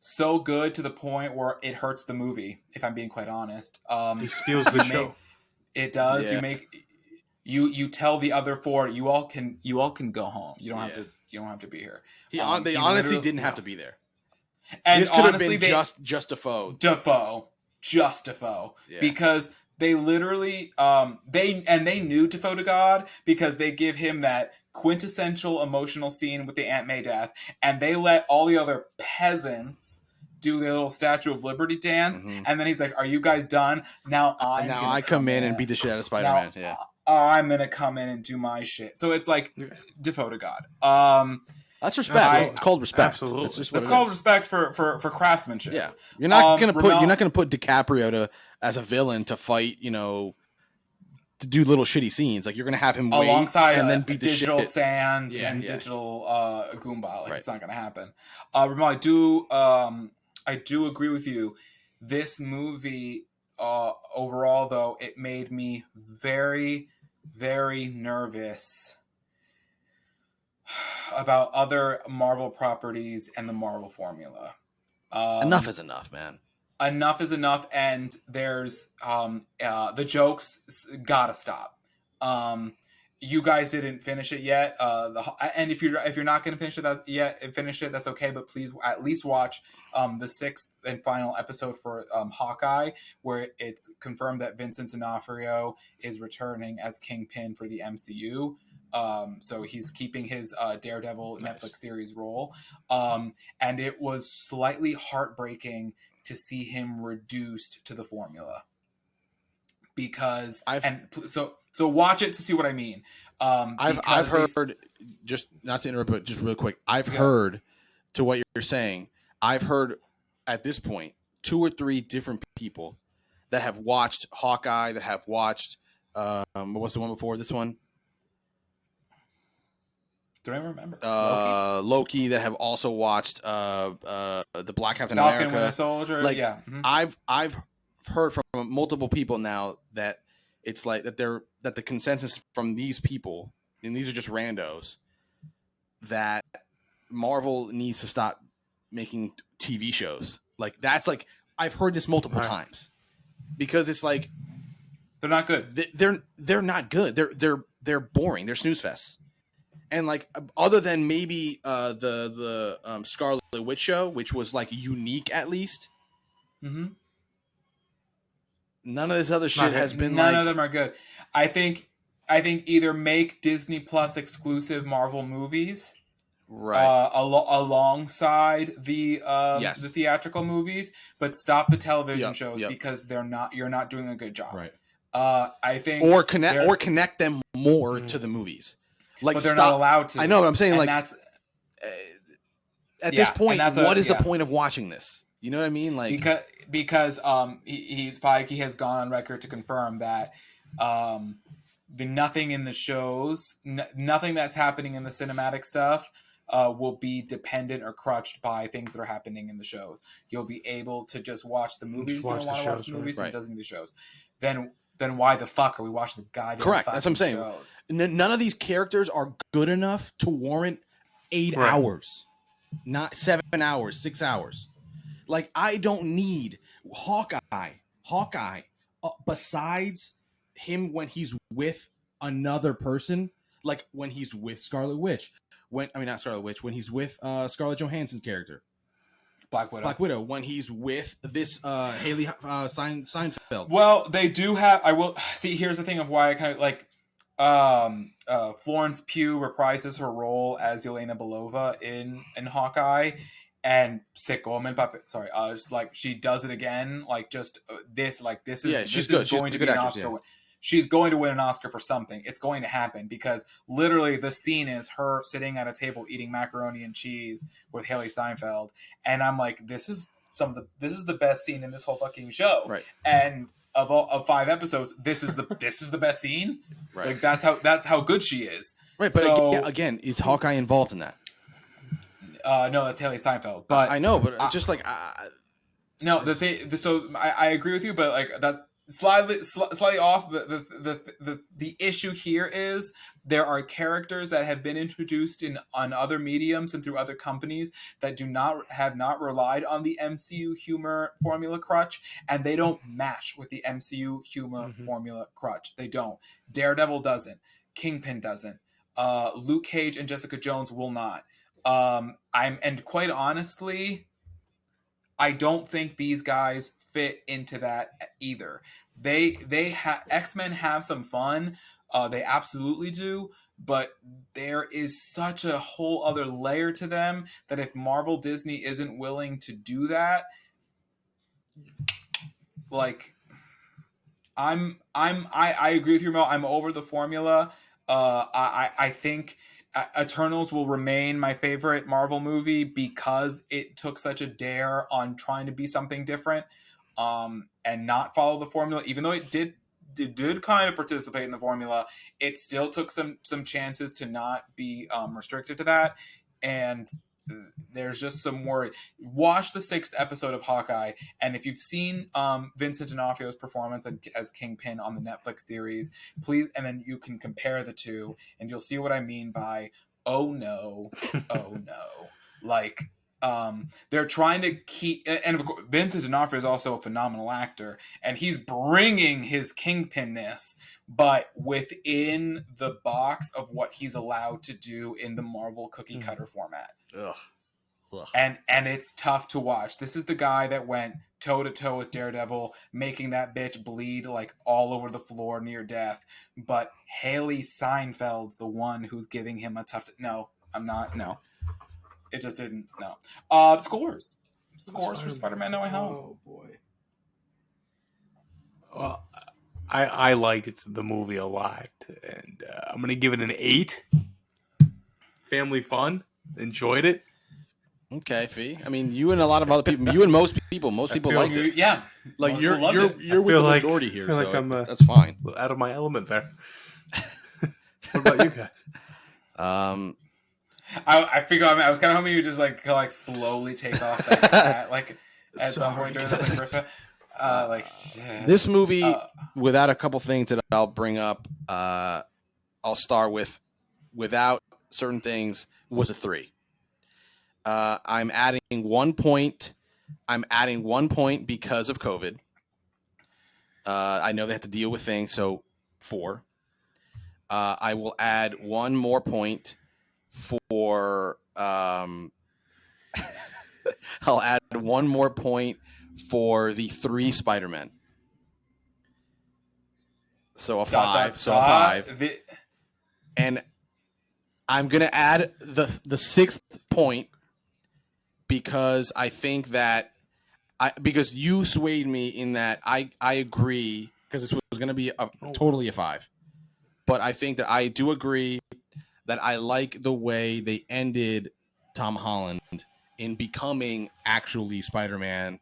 A: so good to the point where it hurts the movie, if I'm being quite honest.
C: He steals the show.
A: It does.
B: Yeah.
A: You tell the other 4 you all can go home. You don't have to be here.
B: They honestly didn't have to be there.
A: And
B: this could
A: honestly,
B: have been just Defoe.
A: Just Defoe. Yeah. Because they literally they knew Defoe to God, because they give him that quintessential emotional scene with the Aunt May death, and they let all the other peasants do their little Statue of Liberty dance, and then he's like, "Are you guys done? Now I
B: come in and beat the shit out of Spider-Man."
A: I'm gonna come in and do my shit. So it's like Defoe to God.
B: That's respect. It's called respect.
C: Absolutely,
A: it's called respect for craftsmanship.
B: Yeah, you're not gonna put DiCaprio as a villain to fight. To do little shitty scenes, like you're gonna have him wait
A: alongside
B: and then beat the
A: digital
B: shit.
A: sand and digital Goomba. Like,
B: right.
A: It's not gonna happen. Ramon, I do agree with you. This movie, overall, though, it made me very, very nervous about other Marvel properties and the Marvel formula.
B: Enough is enough, man.
A: Enough is enough, and there's the jokes gotta stop. You guys didn't finish it yet, and if you're not gonna finish it, that's okay. But please at least watch the 6th and final episode for Hawkeye, where it's confirmed that Vincent D'Onofrio is returning as Kingpin for the MCU. So he's keeping his Daredevil Netflix series role, and it was slightly heartbreaking to see him reduced to the formula, because so watch it to see what I mean.
B: I've heard, just not to interrupt, but just real quick, I've heard to what you're saying, I've heard at this point 2 or 3 different people that have watched Hawkeye, that have watched what was the one before this one?
A: Don't even remember.
B: Loki, that have also watched the Black Captain
A: Falcon,
B: America.
A: Winter Soldier.
B: Like,
A: yeah,
B: I've heard from multiple people now that it's like that the consensus from these people, and these are just randos, that Marvel needs to stop making TV shows. Like, that's like, I've heard this multiple times, because it's like
A: they're not good.
B: They're not good. They're boring. They're snooze fests. And like, other than maybe the Scarlet Witch show, which was like unique at least, none of this other shit has been.
A: None of them are good. I think either make Disney Plus exclusive Marvel movies,
B: right,
A: alongside the
B: yes,
A: the theatrical movies, but stop the television shows,
B: yep.
A: because you're not doing a good job.
B: Right.
A: I think
B: or connect them more to the movies. Like,
A: but they're not allowed to.
B: I know what I'm saying.
A: And
B: like,
A: that's
B: at this point, what is the point of watching this? You know what I mean? Like,
A: because Feige has gone on record to confirm that the nothing in the shows, nothing that's happening in the cinematic stuff will be dependent or crutched by things that are happening in the shows. You'll be able to just watch the movies if you want to watch the movies, and doesn't do shows. Then why the fuck are we watching the goddamn
B: correct? That's what I'm saying.
A: Shows?
B: None of these characters are good enough to warrant 8 hours, not 7 hours, 6 hours. Like, I don't need Hawkeye. Besides him when he's with another person, like when he's with Scarlet Witch, when he's with Scarlett Johansson's character, Black Widow, when he's with this Haley Seinfeld.
A: Well, they do have. I will see. Here's the thing of why I kind of like. Florence Pugh reprises her role as Yelena Belova in Hawkeye, and sick woman puppet. Sorry, just like she does it again. Like, just this. Like, this is
B: she's
A: this
B: good.
A: is going to be an Oscar. Yeah. She's going to win an Oscar for something. It's going to happen, because literally the scene is her sitting at a table eating macaroni and cheese with Haley Steinfeld, and I'm like, this is the best scene in this whole fucking show.
B: Right.
A: And of 5 episodes, this is the best scene. Right. Like, that's how good she is.
B: Right. But so, again, is Hawkeye involved in that?
A: No, that's Haley Steinfeld. But
B: I know, but just like
A: no, the thing. So I agree with you, but like that's slightly off. The issue here is there are characters that have been introduced on other mediums and through other companies that have not relied on the MCU humor formula crutch, and they don't match with the MCU humor formula crutch. They don't. Daredevil doesn't. Kingpin doesn't. Luke Cage and Jessica Jones will not. And quite honestly, I don't think these guys fit into that either. X-Men have some fun. They absolutely do. But there is such a whole other layer to them that if Marvel Disney isn't willing to do that, like, I agree with you, Mo. I'm over the formula. I think Eternals will remain my favorite Marvel movie because it took such a dare on trying to be something different, and not follow the formula. Even though it did kind of participate in the formula, it still took some chances to not be restricted to that. And there's just some more. Watch the 6th episode of Hawkeye, and if you've seen Vincent D'Onofrio's performance as Kingpin on the Netflix series, please, and then you can compare the two, and you'll see what I mean by oh no. Like, they're trying to keep, and of course, Vincent D'Onofrio is also a phenomenal actor, and he's bringing his Kingpin-ness, but within the box of what he's allowed to do in the Marvel cookie cutter format.
B: Ugh.
A: And it's tough to watch. This is the guy that went toe to toe with Daredevil, making that bitch bleed like all over the floor near death. But Haley Seinfeld's the one who's giving him a tough. No, I'm not. No, it just didn't. No. Scores for Spider-Man No Way Home.
C: Oh boy. Well, I liked the movie a lot, and I'm gonna give it an 8. Family fun, enjoyed it.
B: Okay, Fee. I mean, you and a lot of other people, you and most people liked it.
A: Yeah,
B: Like
A: most
B: you're
A: people loved
B: you're
A: it.
B: with the majority here, so that's fine.
C: Out of my element there. What about you guys?
A: I figure I was kind of hoping you just like slowly take off that hat, like at some point during this first shit.
B: This movie, without a couple things that I'll bring up, I'll start with. Without certain things, was a 3. I'm adding 1 point. I'm adding 1 point because of COVID. I know they have to deal with things, so 4. I will add 1 more point for. I'll add 1 more point for the 3 Spider-Men. So a 5. So a 5. And I'm gonna add the 6th point because I think that because you swayed me in that I agree because this was gonna be totally a 5, but I think that I do agree that I like the way they ended Tom Holland in becoming actually Spider-Man,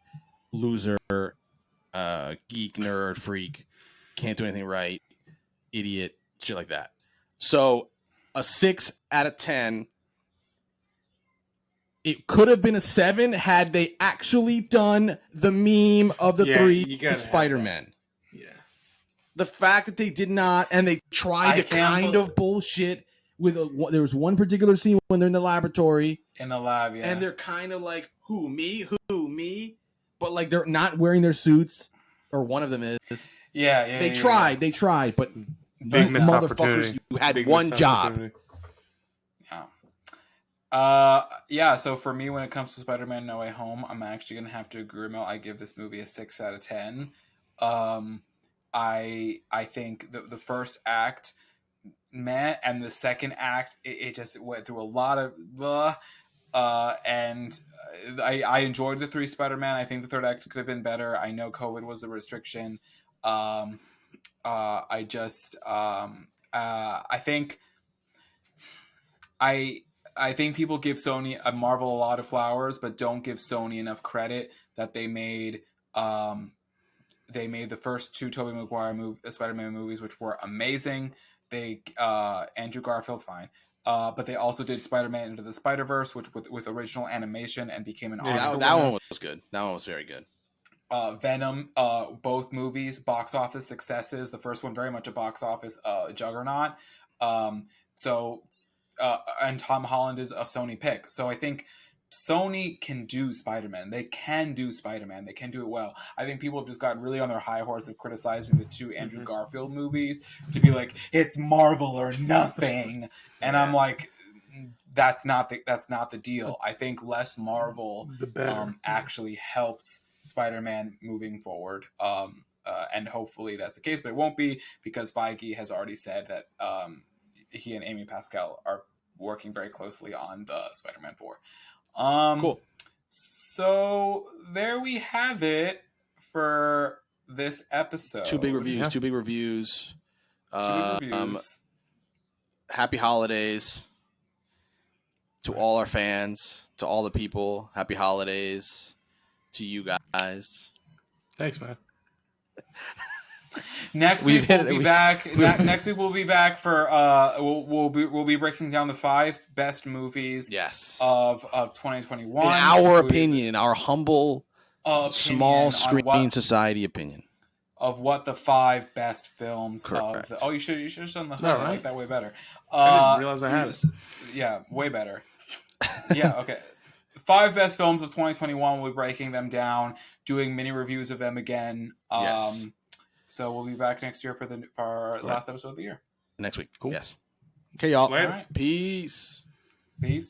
B: loser, geek, nerd, freak, can't do anything right, idiot, shit like that. So a 6 out of 10. It could have been a 7 had they actually done the meme of the 3 Spider-Men.
C: Yeah.
B: The fact that they did not, and they tried to kind of bullshit with there was one particular scene when they're in the laboratory.
A: In the lab, yeah.
B: And they're kind of like, who, me? Who, me? But like they're not wearing their suits, or one of them is.
A: Yeah.
B: They tried, but
C: big missed
B: motherfuckers,
C: opportunity.
B: you had one job.
A: Yeah, so for me, when it comes to Spider-Man No Way Home, I'm actually going to have to agree with Mel. I give this movie a 6 out of 10. I think the first act, and the second act, it just went through a lot of blah. And I enjoyed the 3 Spider-Man. I think the third act could have been better. I know COVID was a restriction. I think people give Marvel a lot of flowers, but don't give Sony enough credit that they made the first 2 Tobey Maguire Spider-Man movies, which were amazing. They Andrew Garfield, fine. But they also did Spider-Man Into the Spider-Verse, which with original animation and became an Oscar
B: that
A: winner.
B: one was good. That one was very good.
A: Venom, both movies, box office successes. The first one very much a box office juggernaut. And Tom Holland is a Sony pick. So I think Sony can do Spider-Man. They can do Spider-Man. They can do it well. I think people have just gotten really on their high horse of criticizing the 2 Andrew Garfield movies to be like, it's Marvel or nothing. And I'm like, that's not the deal. I think less Marvel actually helps Spider-Man moving forward. And hopefully that's the case, but it won't be, because Feige has already said that he and Amy Pascal are working very closely on the Spider-Man 4.
B: Cool.
A: So there we have it for this episode.
B: 2 big reviews.
A: Yeah.
B: 2 big reviews.
A: 2 big reviews.
B: Happy holidays to all our fans, to all the people. Happy holidays to you guys.
C: Thanks, man.
A: Next week we'll be back. Next week we'll be back for we'll be breaking down the 5 best movies.
B: Yes.
A: Of 2021.
B: In our opinion, our humble, small screen society opinion
A: of what the 5 best films.
B: Correct.
A: You should have done the
C: right.
A: I like that way better.
C: I didn't realize I had it.
A: Yeah, way better. Yeah, okay. 5 best films of 2021. We'll be breaking them down, doing mini reviews of them again.
B: Yes.
A: So we'll be back next year for our last episode of the year.
B: Next week.
C: Cool.
B: Yes. Okay, y'all.
C: Later.
A: All right.
B: Peace.
A: Peace.